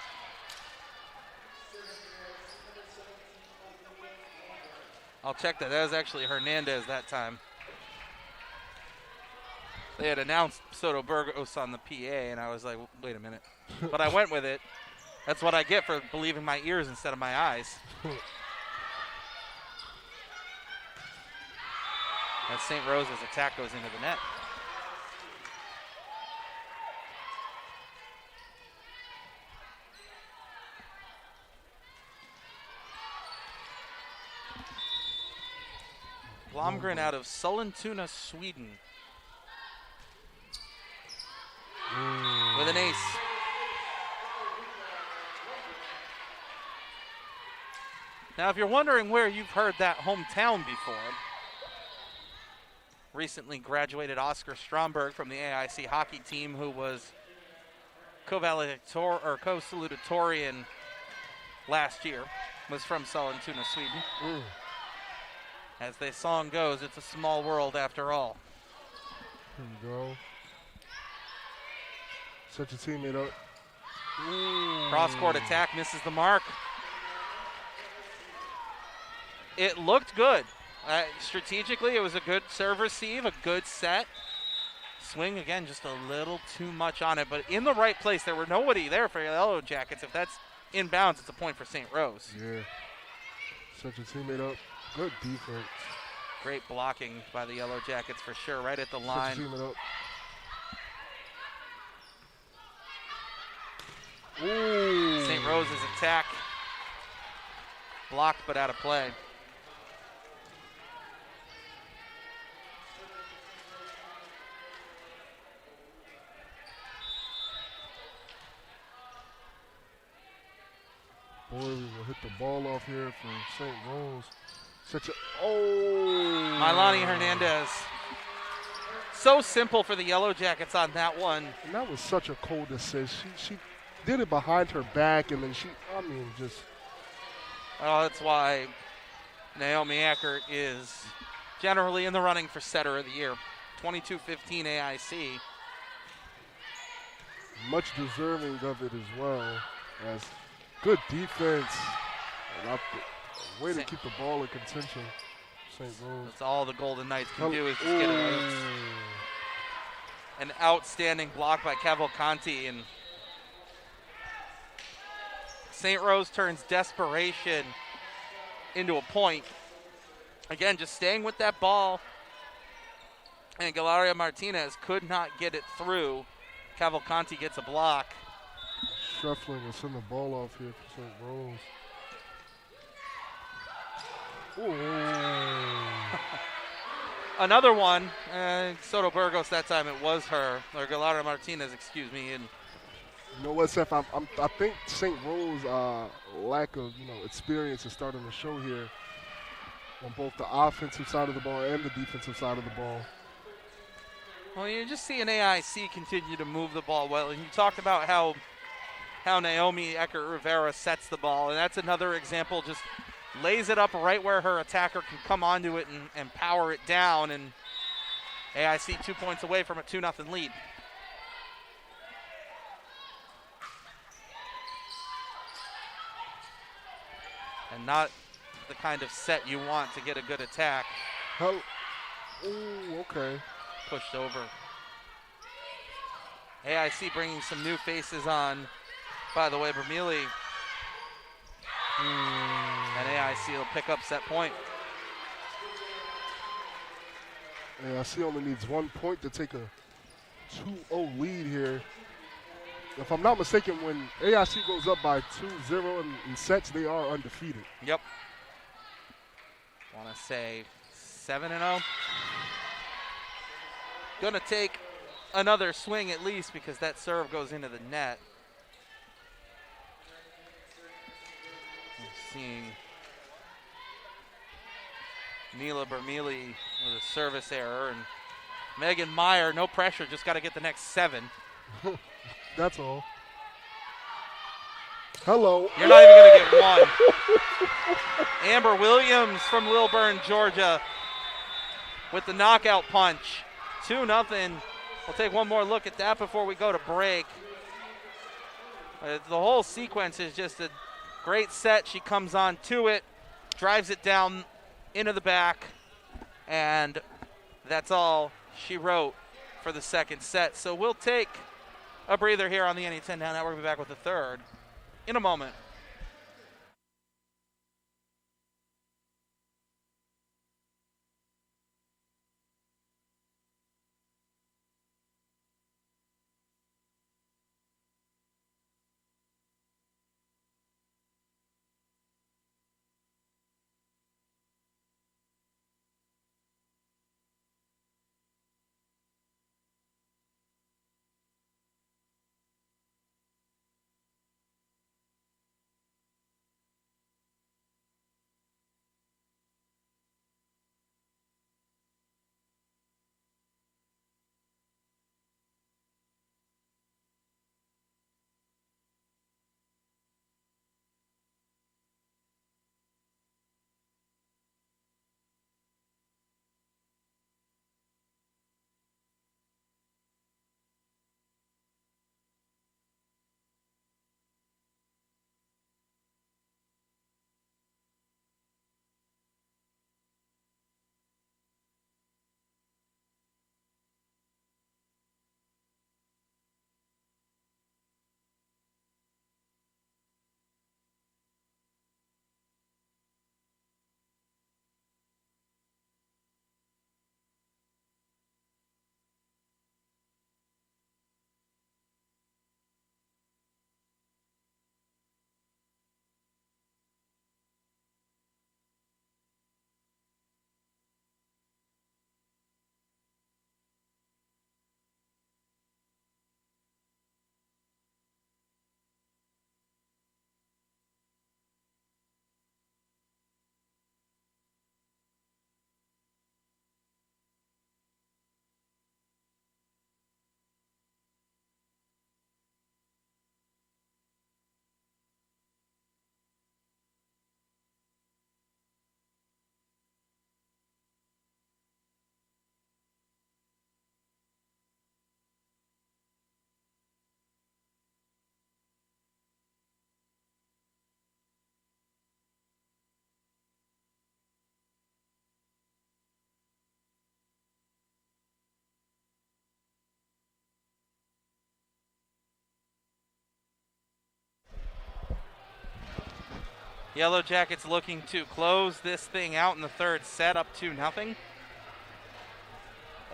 I'll check that. That was actually Hernandez that time. They had announced Soto Burgos on the PA, and I was like, wait a minute. But I went with it. That's what I get for believing my ears instead of my eyes. As St. Rose's attack goes into the net. Blomgren out of Sollentuna, Sweden. With an ace. Now, if you're wondering where you've heard that hometown before, recently graduated Oscar Stromberg from the AIC hockey team, who was co-salutatorian last year, was from Sollentuna, Sweden. As the song goes, it's a small world after all. Here we go. Set your teammate up. Cross-court attack misses the mark. It looked good. Strategically, it was a good serve receive, a good set. Swing, again, just a little too much on it, but in the right place. There were nobody there for Yellow Jackets. If that's inbounds, it's a point for St. Rose. Yeah. Set your teammate up. Good defense. Great blocking by the Yellow Jackets for sure, right at the line. Set your teammate up. Ooh. St. Rose's attack blocked but out of play. Boy, we will hit the ball off here for St. Rose. Milani Hernandez. So simple for the Yellow Jackets on that one. And that was such a cold assist. She did it behind her back, and then just. Oh, that's why Naomi Eckert is generally in the running for setter of the year. 22-15 AIC. Much deserving of it as well. As good defense. And way to keep the ball in contention. St. Rose. That's all the Golden Knights can do is just get an outstanding block by Cavalcanti, and St. Rose turns desperation into a point. Again, just staying with that ball, and Galaria Martinez could not get it through. Cavalcanti gets a block. Shuffling and send the ball off here for St. Rose. Another one, Soto Burgos that time it was her, or Galaria Martinez, excuse me. And you know what, Seth? I think St. Rose lack of experience is starting to show here on both the offensive side of the ball and the defensive side of the ball. Well, you just see an AIC continue to move the ball well, and you talked about how Naomi Eckert Rivera sets the ball, and that's another example. Just lays it up right where her attacker can come onto it and power it down, and AIC 2 points away from a 2-0 lead. not the kind of set you want to get a good attack. Ooh, okay. Pushed over. AIC bringing some new faces on. By the way, Bermili. And AIC will pick up set point. AIC only needs 1 point to take a 2-0 lead here. If I'm not mistaken, when AIC goes up by 2-0 in sets, they are undefeated. Yep. Want to say 7-0. Gonna take another swing at least because that serve goes into the net. I'm seeing Mila Bermili with a service error, and Megan Meyer, no pressure, just got to get the next 7. That's all. Hello. You're not even going to get 1. Amber Williams from Lilburn, Georgia, with the knockout punch. 2-0. We'll take one more look at that before we go to break. The whole sequence is just a great set. She comes on to it, drives it down into the back, and that's all she wrote for the second set. So we'll take a breather here on the NE10 Now Network. We'll be back with the third in a moment. Yellow Jackets looking to close this thing out in the third set, up 2-0.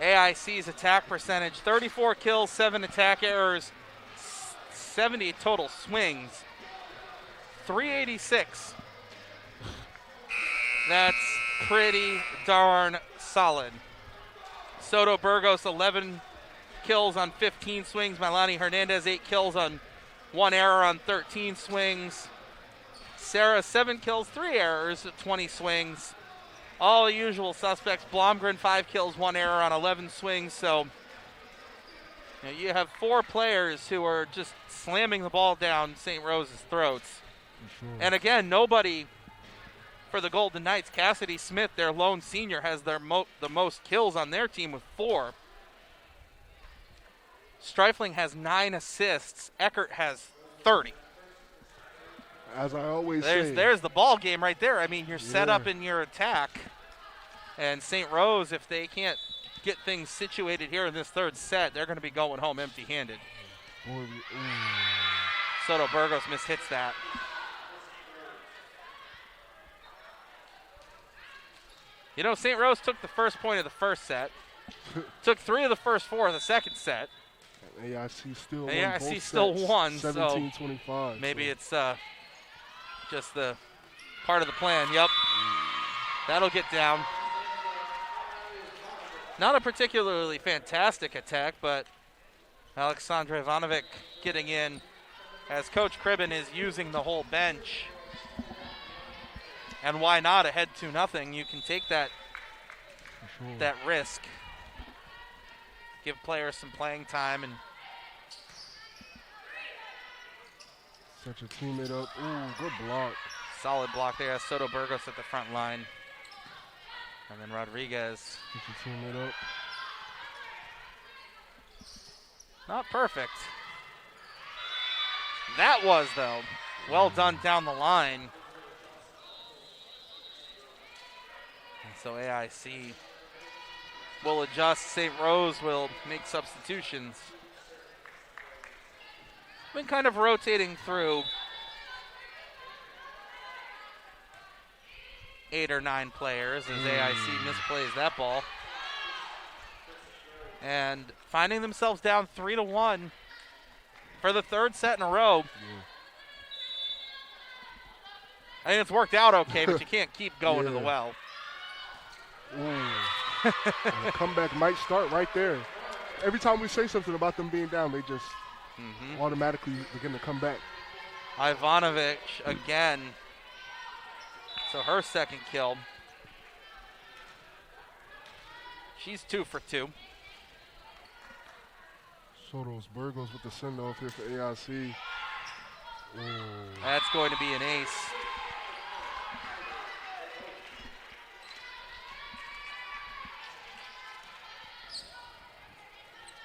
AIC's attack percentage, 34 kills, 7 attack errors, 70 total swings, 386. That's pretty darn solid. Soto Burgos, 11 kills on 15 swings. Milani Hernandez, 8 kills on 1 error on 13 swings. Sarah, 7 kills, 3 errors, 20 swings. All the usual suspects. Blomgren, 5 kills, 1 error on 11 swings. So you have 4 players who are just slamming the ball down St. Rose's throats. Sure. And again, nobody for the Golden Knights. Cassidy Smith, their lone senior, has the most kills on their team with 4. Streifling has 9 assists. Eckert has 30. As I always say. There's the ball game right there. I mean, you're set up in your attack. And St. Rose, if they can't get things situated here in this third set, they're going to be going home empty-handed. Soto Burgos mishits that. You know, St. Rose took the first point of the first set. Took 3 of the first 4 of the second set. AIC still won. AIC still won. 17-25. So maybe it's just the part of the plan. Yep. That'll get down. Not a particularly fantastic attack, but Alexandra Ivanovic getting in as Coach Cribben is using the whole bench. And why not? Ahead 2-0. You can take that that risk. Give players some playing time and set your teammate up. Ooh, good block. Solid block there. Soto Burgos at the front line. And then Rodriguez. Set your teammate up. Not perfect. That was, though. Well done down the line. And so AIC will adjust. St. Rose will make substitutions. Been kind of rotating through 8 or 9 players as AIC misplays that ball. And finding themselves down 3-1 for the third set in a row. I think it's worked out okay, but you can't keep going to the well. The comeback might start right there. Every time we say something about them being down, they just automatically begin to come back. Ivanovic again. So her second kill. She's 2 for 2. Soto's Burgos with the send-off here for AIC. That's going to be an ace.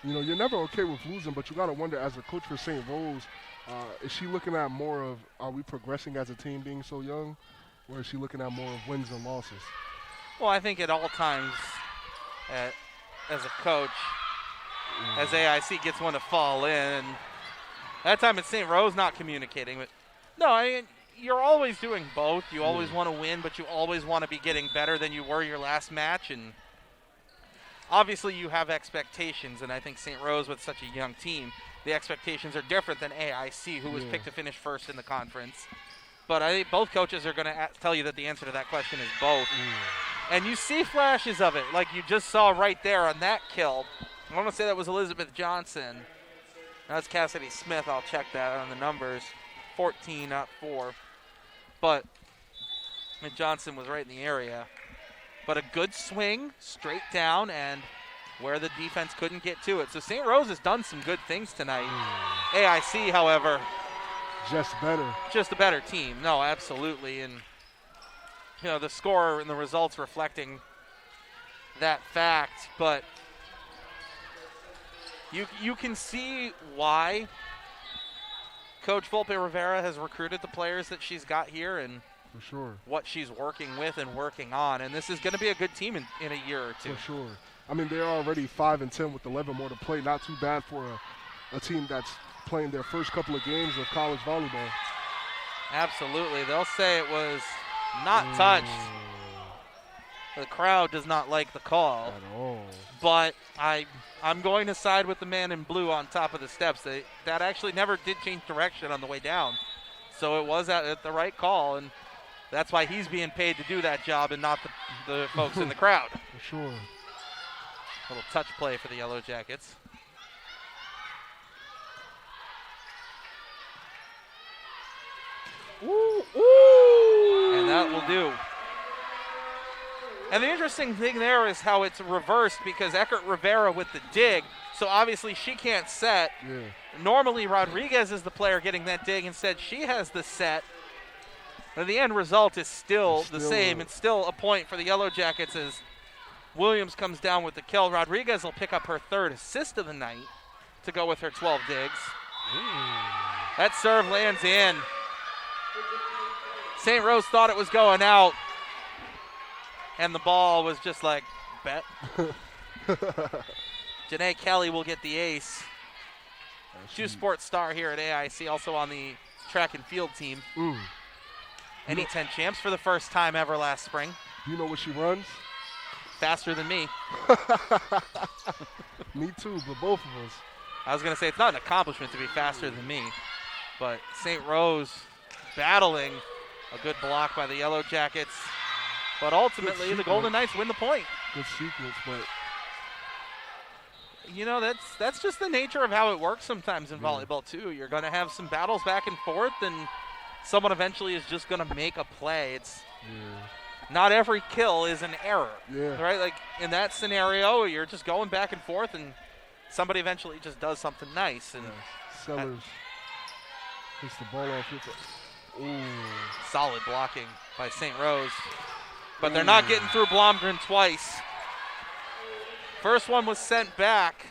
You know, you're never okay with losing, but you got to wonder, as a coach for St. Rose, is she looking at more of, are we progressing as a team being so young, or is she looking at more of wins and losses? Well, I think at all times, as a coach, as AIC gets one to fall in, that time it's St. Rose not communicating. But no, you're always doing both. You always want to win, but you always want to be getting better than you were your last match. And obviously you have expectations, and I think St. Rose, with such a young team, the expectations are different than AIC, who was picked to finish first in the conference. But I think both coaches are going to tell you that the answer to that question is both. And you see flashes of it, like you just saw right there on that kill. I want to say that was Elizabeth Johnson. That's Cassidy Smith. I'll check that on the numbers. 14, not 4. But Johnson was right in the area. But a good swing, straight down, and where the defense couldn't get to it. So St. Rose has done some good things tonight. AIC, however, just better. Just a better team. No, absolutely. And, you know, the score and the results reflecting that fact. But you can see why Coach Volpe Rivera has recruited the players that she's got here and for sure what she's working with and working on. And this is going to be a good team in a year or two. For sure. I mean, they're already 5-10 with 11 more to play. Not too bad for a team that's playing their first couple of games of college volleyball. Absolutely. They'll say it was not touched. The crowd does not like the call. At all. But I'm going to side with the man in blue on top of the steps. That actually never did change direction on the way down. So it was at the right call, and that's why he's being paid to do that job and not the folks in the crowd. For sure. Little touch play for the Yellow Jackets. Ooh. And that will do. And the interesting thing there is how it's reversed because Eckert Rivera with the dig, so obviously she can't set. Yeah. Normally Rodriguez is the player getting that dig. Instead, she has the set. But the end result is still the same. It's still a point for the Yellow Jackets as Williams comes down with the kill. Rodriguez will pick up her third assist of the night to go with her 12 digs. That serve lands in. St. Rose thought it was going out, and the ball was just like, bet. Janae Kelly will get the ace. Two-sport star here at AIC, also on the track and field team. NE10 champs for the first time ever last spring. Do you know what she runs? Faster than me. Me too, but both of us. I was going to say it's not an accomplishment to be faster than me, but St. Rose battling a good block by the Yellow Jackets. But ultimately, the Golden Knights win the point. Good sequence, but you know, that's just the nature of how it works sometimes in volleyball too. You're going to have some battles back and forth, and someone eventually is just going to make a play. It's not every kill is an error, right? Like in that scenario, you're just going back and forth, and somebody eventually just does something nice. And Sellers hits the ball off. Solid blocking by St. Rose, but they're not getting through Blomgren twice. First one was sent back.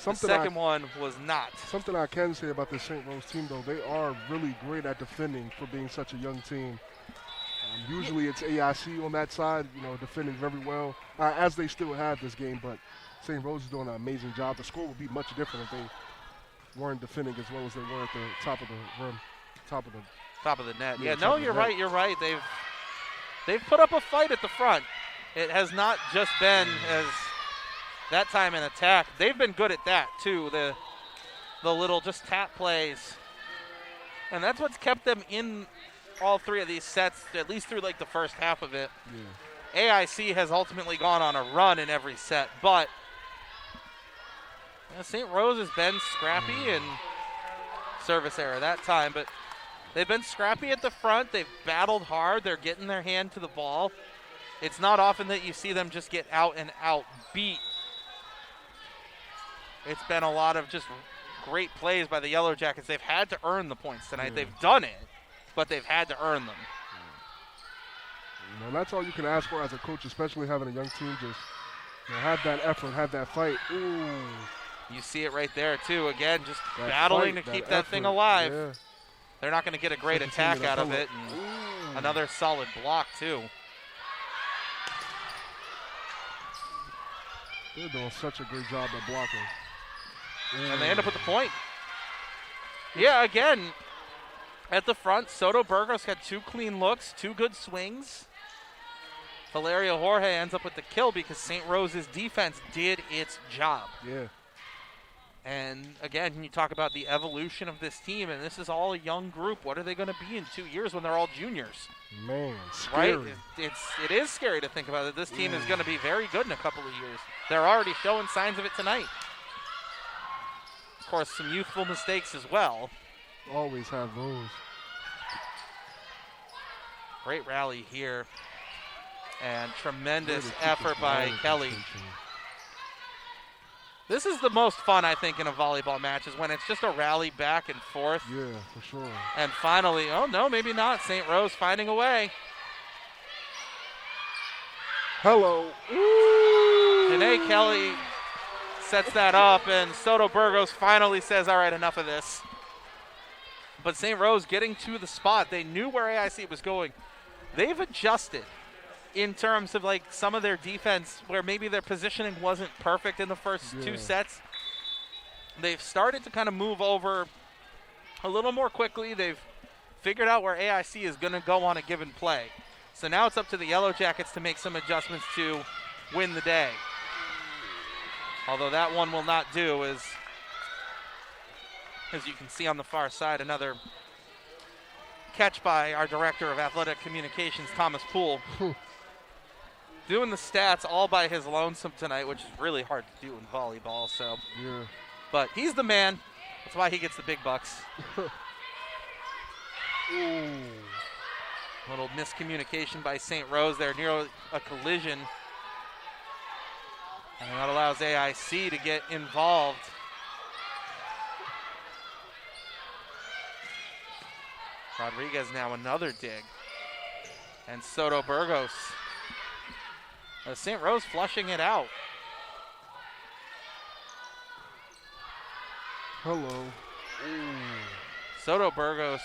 The second one was not. Something I can say about the St. Rose team, though, they are really great at defending for being such a young team. Usually it's AIC on that side, you know, defending very well, as they still have this game, but St. Rose is doing an amazing job. The score would be much different if they weren't defending as well as they were at the top of the rim, top of the net. Yeah, no, you're right. You're right. They've put up a fight at the front. It has not just been as that time in attack. They've been good at that too. The little just tap plays, and that's what's kept them in all three of these sets, at least through like the first half of it. AIC has ultimately gone on a run in every set, but St. Rose has been scrappy and service error that time, but they've been scrappy at the front. They've battled hard. They're getting their hand to the ball. It's not often that you see them just get out and out beat. It's been a lot of just great plays by the Yellow Jackets. They've had to earn the points tonight. They've done it, but they've had to earn them. You know, that's all you can ask for as a coach, especially having a young team. Just have that effort, have that fight. You see it right there, too. Again, just battling to keep that thing alive. They're not going to get a great attack out of it. And another solid block, too. They're doing such a great job at blocking. And they end up with the point. Yeah, again, at the front, Soto Burgos had 2 clean looks, 2 good swings. Valeria Jorge ends up with the kill because St. Rose's defense did its job. And again, you talk about the evolution of this team, and this is all a young group. What are they going to be in 2 years when they're all juniors? Man, scary. Right? It is scary to think about it. This team is going to be very good in a couple of years. They're already showing signs of it tonight. Of course, some youthful mistakes as well. Always have those. Great rally here. And tremendous effort by Kelly. This is the most fun, I think, in a volleyball match is when it's just a rally back and forth. Yeah, for sure. And finally, oh no, maybe not. St. Rose finding a way. Hello. Janae Kelly sets that up, and Soto Burgos finally says, all right, enough of this. But St. Rose getting to the spot. They knew where AIC was going. They've adjusted in terms of like some of their defense where maybe their positioning wasn't perfect in the first 2 sets. They've started to kind of move over a little more quickly. They've figured out where AIC is going to go on a given play. So now it's up to the Yellow Jackets to make some adjustments to win the day. Although that one will not do, as you can see on the far side, another catch by our Director of Athletic Communications, Thomas Poole. Doing the stats all by his lonesome tonight, which is really hard to do in volleyball. So, but he's the man. That's why he gets the big bucks. Little miscommunication by St. Rose there near a collision. And that allows AIC to get involved. Rodriguez now another dig. And Soto Burgos. St. Rose flushing it out. Hello. Soto Burgos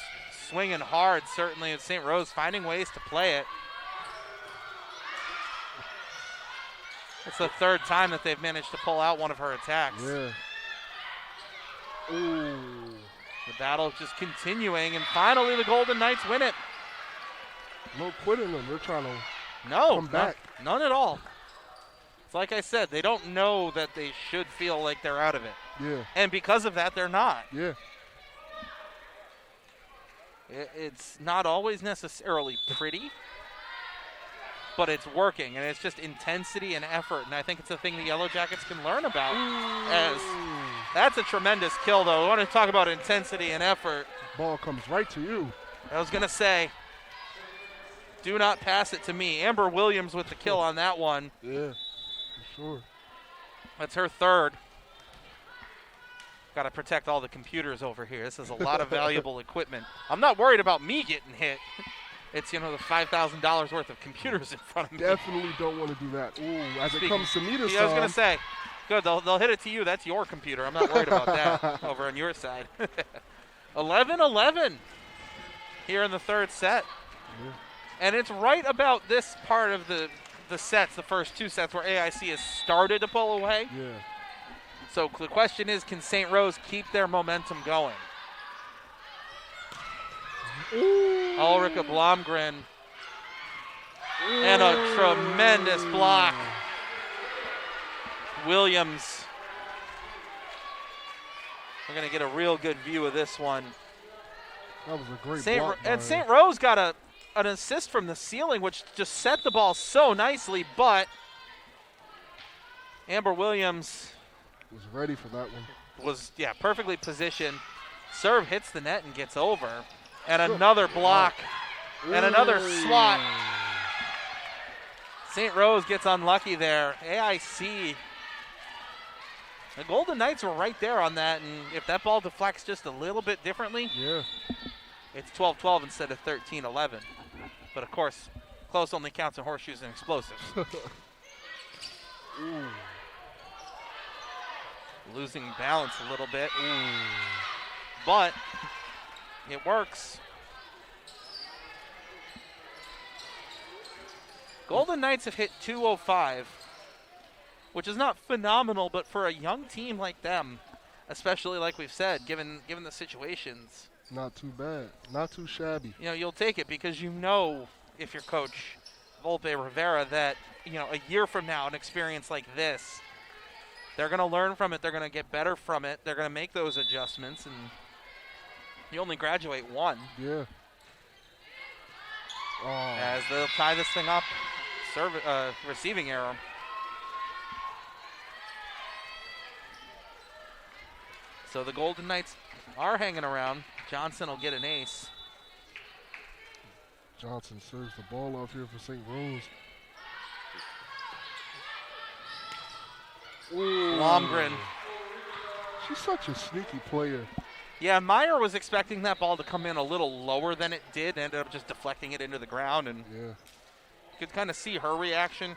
swinging hard, certainly, at St. Rose, finding ways to play it. It's the third time that they've managed to pull out one of her attacks. Yeah. Ooh. The battle just continuing, and finally the Golden Knights win it. No quitting them. They're trying to come back. None at all. It's like I said, they don't know that they should feel like they're out of it. Yeah. And because of that, they're not. Yeah. It's not always necessarily pretty, but it's working, and it's just intensity and effort, and I think it's a thing the Yellow Jackets can learn about. As that's a tremendous kill, though. I want to talk about intensity and effort. Ball comes right to you. I was going to say, do not pass it to me. Amber Williams with the kill on that one. Yeah, for sure. That's her third. Got to protect all the computers over here. This is a lot of valuable equipment. I'm not worried about me getting hit. It's, the $5,000 worth of computers in front of me. Definitely don't want to do that. Ooh, as it comes to me this time. I was going to say, good, they'll hit it to you. That's your computer. I'm not worried about that over on your side. 11-11 here in the third set. Yeah. And it's right about this part of the sets, the first two sets, where AIC has started to pull away. Yeah. So the question is, can St. Rose keep their momentum going? Ulrika Blomgren. And a tremendous block. Williams. We're going to get a real good view of this one. That was a great block. And St. Rose got an assist from the ceiling, which just set the ball so nicely, but Amber Williams was ready for that one. Was, perfectly positioned. Serve hits the net and gets over. And another block. And another swat. St. Rose gets unlucky there. AIC. The Golden Knights were right there on that, and if that ball deflects just a little bit differently, it's 12-12 instead of 13-11. But, of course, close only counts in horseshoes and explosives. Losing balance a little bit. But it works. Golden Knights have hit .205, which is not phenomenal, but for a young team like them, especially like we've said, given the situations. Not too bad. Not too shabby. You'll take it because if you're Coach Volpe Rivera that, a year from now, an experience like this, they're going to learn from it. They're going to get better from it. They're going to make those adjustments, and you only graduate one. Yeah. As they'll tie this thing up, receiving error. So the Golden Knights are hanging around. Johnson will get an ace. Johnson serves the ball off here for St. Rose. Blomgren. She's such a sneaky player. Yeah, Meyer was expecting that ball to come in a little lower than it did, and ended up just deflecting it into the ground, and you could kind of see her reaction.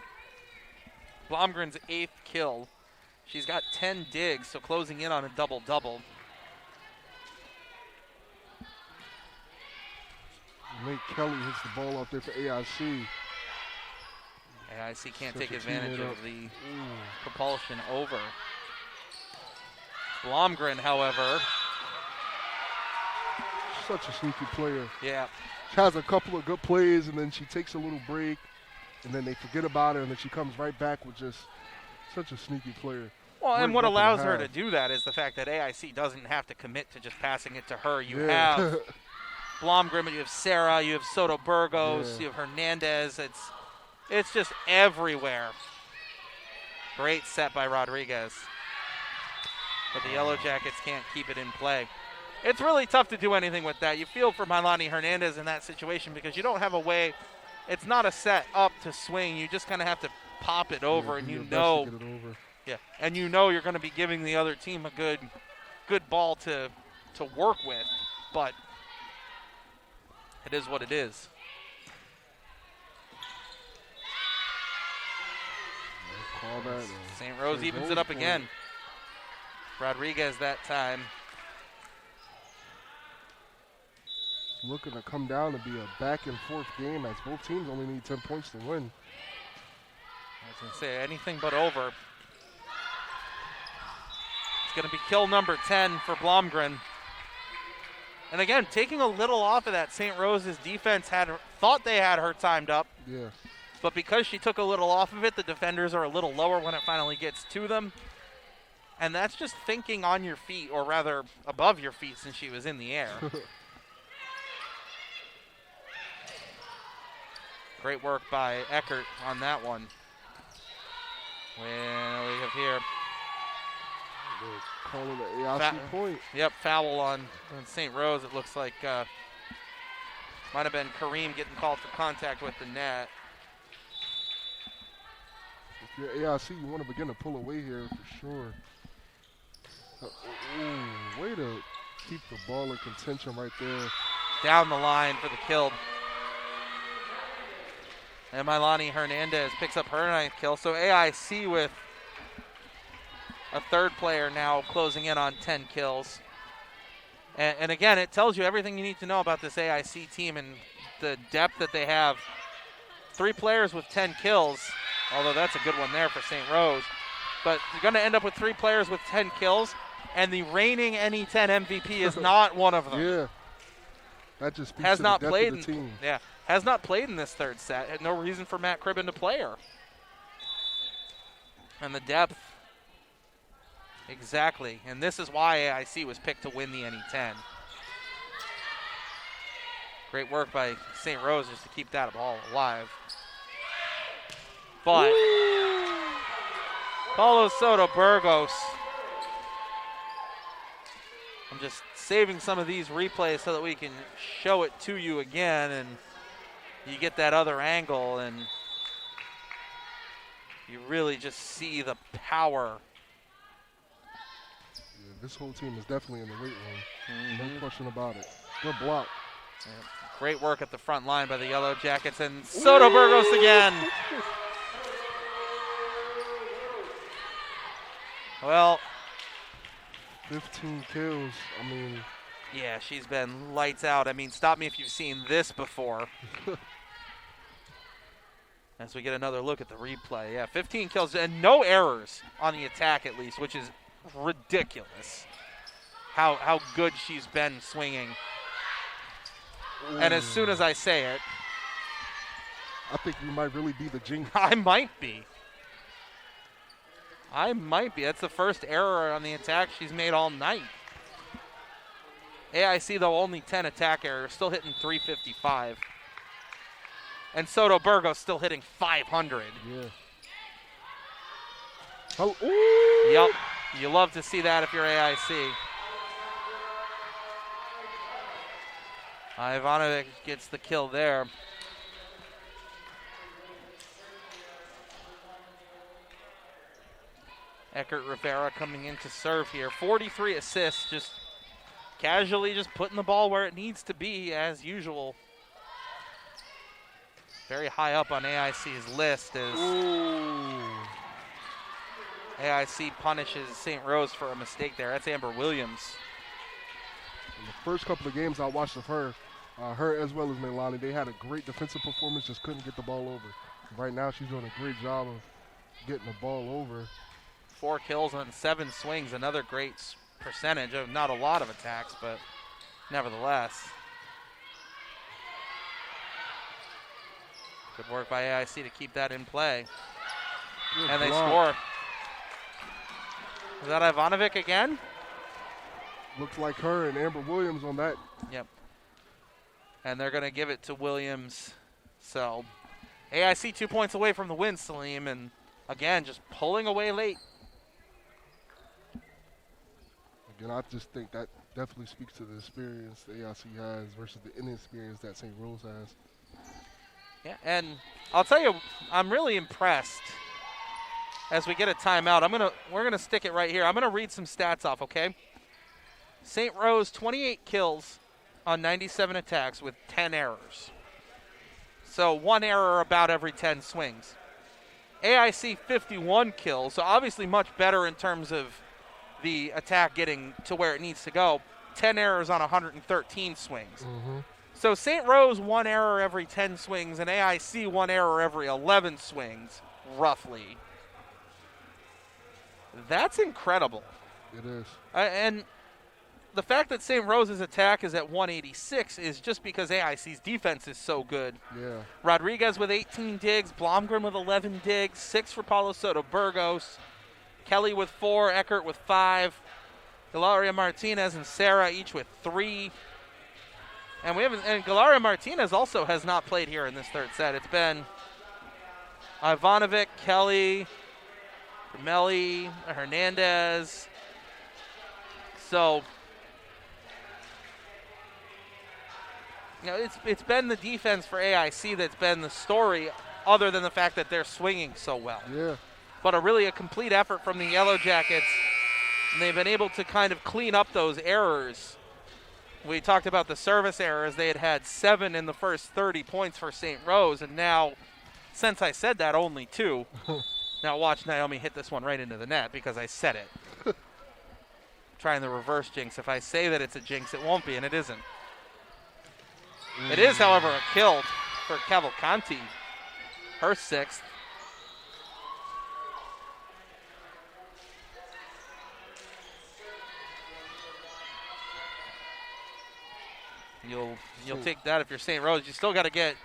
Blomgren's 8th kill. She's got 10 digs, so closing in on a double-double. Nate Kelly hits the ball out there for AIC. AIC can't take advantage of the propulsion over. Blomgren, however. Such a sneaky player. Yeah. She has a couple of good plays, and then she takes a little break, and then they forget about her, and then she comes right back with just such a sneaky player. Well, and what allows her to do that is the fact that AIC doesn't have to commit to just passing it to her. You have Blomgren, you have Sarah, you have Soto Burgos, you have Hernandez. It's just everywhere. Great set by Rodriguez. But the Yellow Jackets can't keep it in play. It's really tough to do anything with that. You feel for Milani Hernandez in that situation because you don't have a way. It's not a set up to swing. You just kind of have to pop it over, and you know. And you know you're going to be giving the other team a good ball to work with. But it is what it is. St. Rose evens it up again. Rodriguez that time. looking to come down to be a back-and-forth game as both teams only need 10 points to win. I was going to say anything but over. It's going to be kill number 10 for Blomgren. And again, taking a little off of that, St. Rose's defense thought they had her timed up. Yeah. But because she took a little off of it, the defenders are a little lower when it finally gets to them. And that's just thinking on your feet, or rather above your feet since she was in the air. Great work by Eckert on that one. Well, we have here. They're calling the AIC point. Yep, foul on St. Rose. It looks like might have been Kareem getting called for contact with the net. If you're AIC, you want to begin to pull away here for sure. Way to keep the ball in contention right there. Down the line for the kill. And Milani Hernandez picks up her 9th kill. So AIC with a third player now closing in on 10 kills. And again, it tells you everything you need to know about this AIC team and the depth that they have. 3 players with 10 kills, although that's a good one there for St. Rose. But you're going to end up with 3 players with 10 kills, and the reigning NE10 MVP is not one of them. Yeah. That just speaks to the depth of the team. Yeah, has not played in this third set. Had no reason for Matt Cribben to play her. And the depth, exactly. And this is why AIC was picked to win the NE10. Great work by St. Rose just to keep that ball alive. But Paulo Soto Burgos. I'm just saving some of these replays so that we can show it to you again and you get that other angle and you really just see the power. Yeah, this whole team is definitely in the weight room. No question about it. Good block. Yeah. Great work at the front line by the Yellow Jackets and Soto Burgos again. Well, 15 kills. I mean, yeah, she's been lights out. I mean, stop me if you've seen this before. As we get another look at the replay. Yeah, 15 kills and no errors on the attack at least, which is ridiculous. How good she's been swinging. ooh. And as soon as I say it, I think you might really be the jinx. I might be. That's the first error on the attack she's made all night. AIC, though, only 10 attack errors, still hitting 355. And Soto Burgos still hitting 500. Yeah. Oh, ooh. Yep. You love to see that if you're AIC. Ivanovic gets the kill there. Eckert Rivera coming in to serve here. 43 assists, just casually just putting the ball where it needs to be as usual. Very high up on AIC's list as AIC punishes St. Rose for a mistake there. That's Amber Williams. In the first couple of games I watched of her as well as Milani, they had a great defensive performance, just couldn't get the ball over. Right now she's doing a great job of getting the ball over. 4 kills on 7 swings, another great percentage of not a lot of attacks, but nevertheless. Good work by AIC to keep that in play. Good and they block. score. Is that Ivanovic again? Looks like her and Amber Williams on that. Yep. And they're going to give it to Williams. So AIC 2 points away from the win, Salim, and again, just pulling away late. Again, I just think that definitely speaks to the experience the AIC has versus the inexperience that St. Rose has. Yeah, and I'll tell you, I'm really impressed. As we get a timeout, we're gonna stick it right here. I'm gonna read some stats off, okay? St. Rose 28 kills on 97 attacks with 10 errors. So 1 error about every 10 swings. AIC 51 kills, so obviously much better in terms of the attack getting to where it needs to go. 10 errors on 113 swings. Mm-hmm. So St. Rose 1 error every 10 swings, and AIC 1 error every 11 swings, roughly. That's incredible. It is. And the fact that St. Rose's attack is at 186 is just because AIC's defense is so good. Yeah. Rodriguez with 18 digs, Blomgren with 11 digs, 6 for Paulo Soto Burgos, Kelly with 4, Eckert with 5, Galaria Martinez and Sarah each with 3. And Galaria Martinez also has not played here in this third set. It's been Ivanovic, Kelly, Melli, Hernandez. So, it's been the defense for AIC that's been the story, other than the fact that they're swinging so well. Yeah. But a complete effort from the Yellow Jackets, and they've been able to kind of clean up those errors. We talked about the service errors. They had 7 in the first 30 points for St. Rose, and now, since I said that, only 2. Now watch Naomi hit this one right into the net because I said it. Trying the reverse jinx. If I say that it's a jinx, it won't be, and it isn't. It is, however, a kill for Cavalcanti, her 6th. You'll take that if you're St. Rose. You still got to get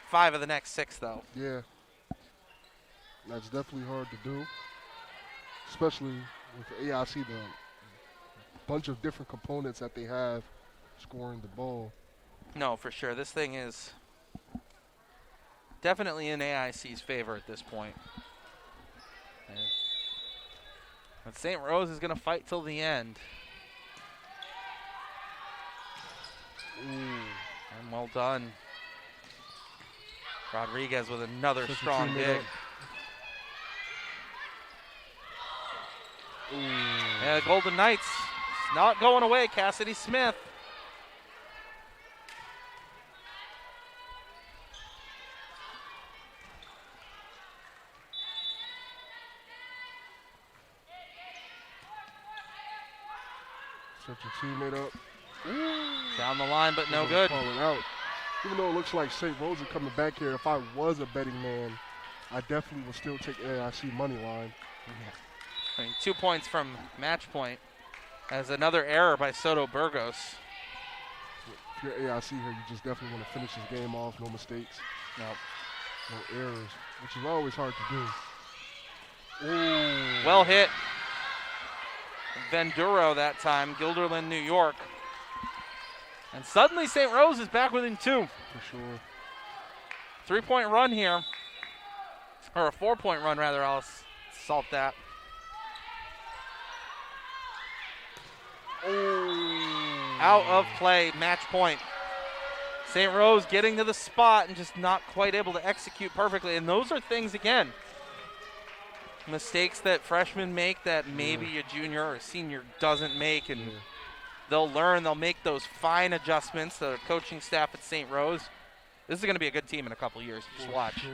5 of the next 6, though. Yeah. That's definitely hard to do, especially with AIC, the bunch of different components that they have scoring the ball. No, for sure. This thing is definitely in AIC's favor at this point. But St. Rose is going to fight till the end. And well done. Rodriguez with another strong dig. Yeah, the Golden Knights not going away. Cassidy Smith. Set your teammate up. Down the line, but no good. Falling out. Even though it looks like St. Rose is coming back here, if I was a betting man, I definitely would still take AIC money line. I mean, 2 points from match point as another error by Soto Burgos. If you're AIC here, you just definitely want to finish this game off, no mistakes. Nope. No errors, which is always hard to do. Well hit. Venduro that time, Guilderland, New York. And suddenly St. Rose is back within 2. For sure. 3-point run here. Or a 4-point run, rather. I'll salt that. Out of play, match point. St. Rose getting to the spot and just not quite able to execute perfectly. And those are things, again, mistakes that freshmen make that maybe a junior or a senior doesn't make. And they'll learn, they'll make those fine adjustments. The coaching staff at St. Rose, this is going to be a good team in a couple years. Just watch. Sure.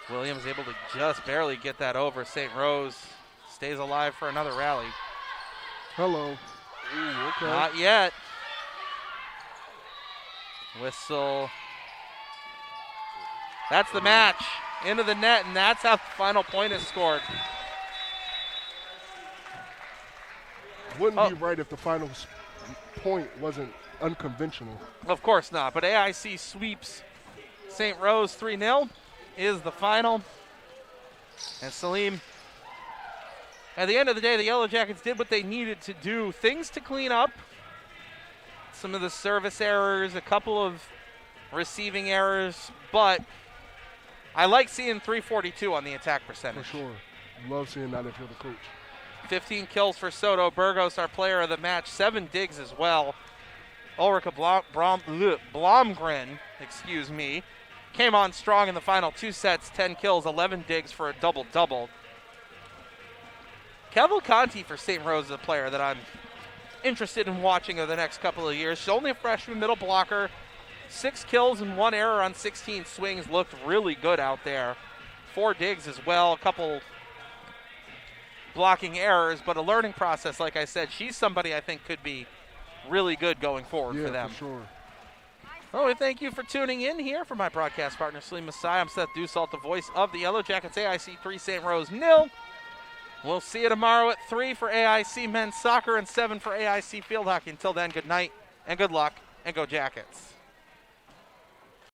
Williams able to just barely get that over. St. Rose stays alive for another rally. Hello. Ooh, okay. Not yet. Whistle. That's the match. Into the net, and that's how the final point is scored. Wouldn't be right if the final point wasn't unconventional. Of course not, but AIC sweeps St. Rose 3-0 is the final. And Salim, at the end of the day, the Yellow Jackets did what they needed to do. Things to clean up. Some of the service errors, a couple of receiving errors, but I like seeing 342 on the attack percentage. For sure. Love seeing that if you're the coach. 15 kills for Soto Burgos, our player of the match. 7 digs as well. Ulrika Blomgren, came on strong in the final 2 sets. 10 kills, 11 digs for a double-double. Cavalcanti for St. Rose is a player that I'm interested in watching over the next couple of years. She's only a freshman middle blocker. 6 kills and 1 error on 16 swings. Looked really good out there 4 digs as well, a couple blocking errors, but a learning process, like I said. She's somebody I think could be really good going forward for them. Yeah, for sure. Well, we thank you for tuning in here. For my broadcast partner, Salim Masai, I'm Seth Dussault, the voice of the Yellow Jackets. AIC 3, St. Rose 0. We'll see you tomorrow at 3 for AIC men's soccer and 7 for AIC field hockey. Until then, good night and good luck, and go Jackets.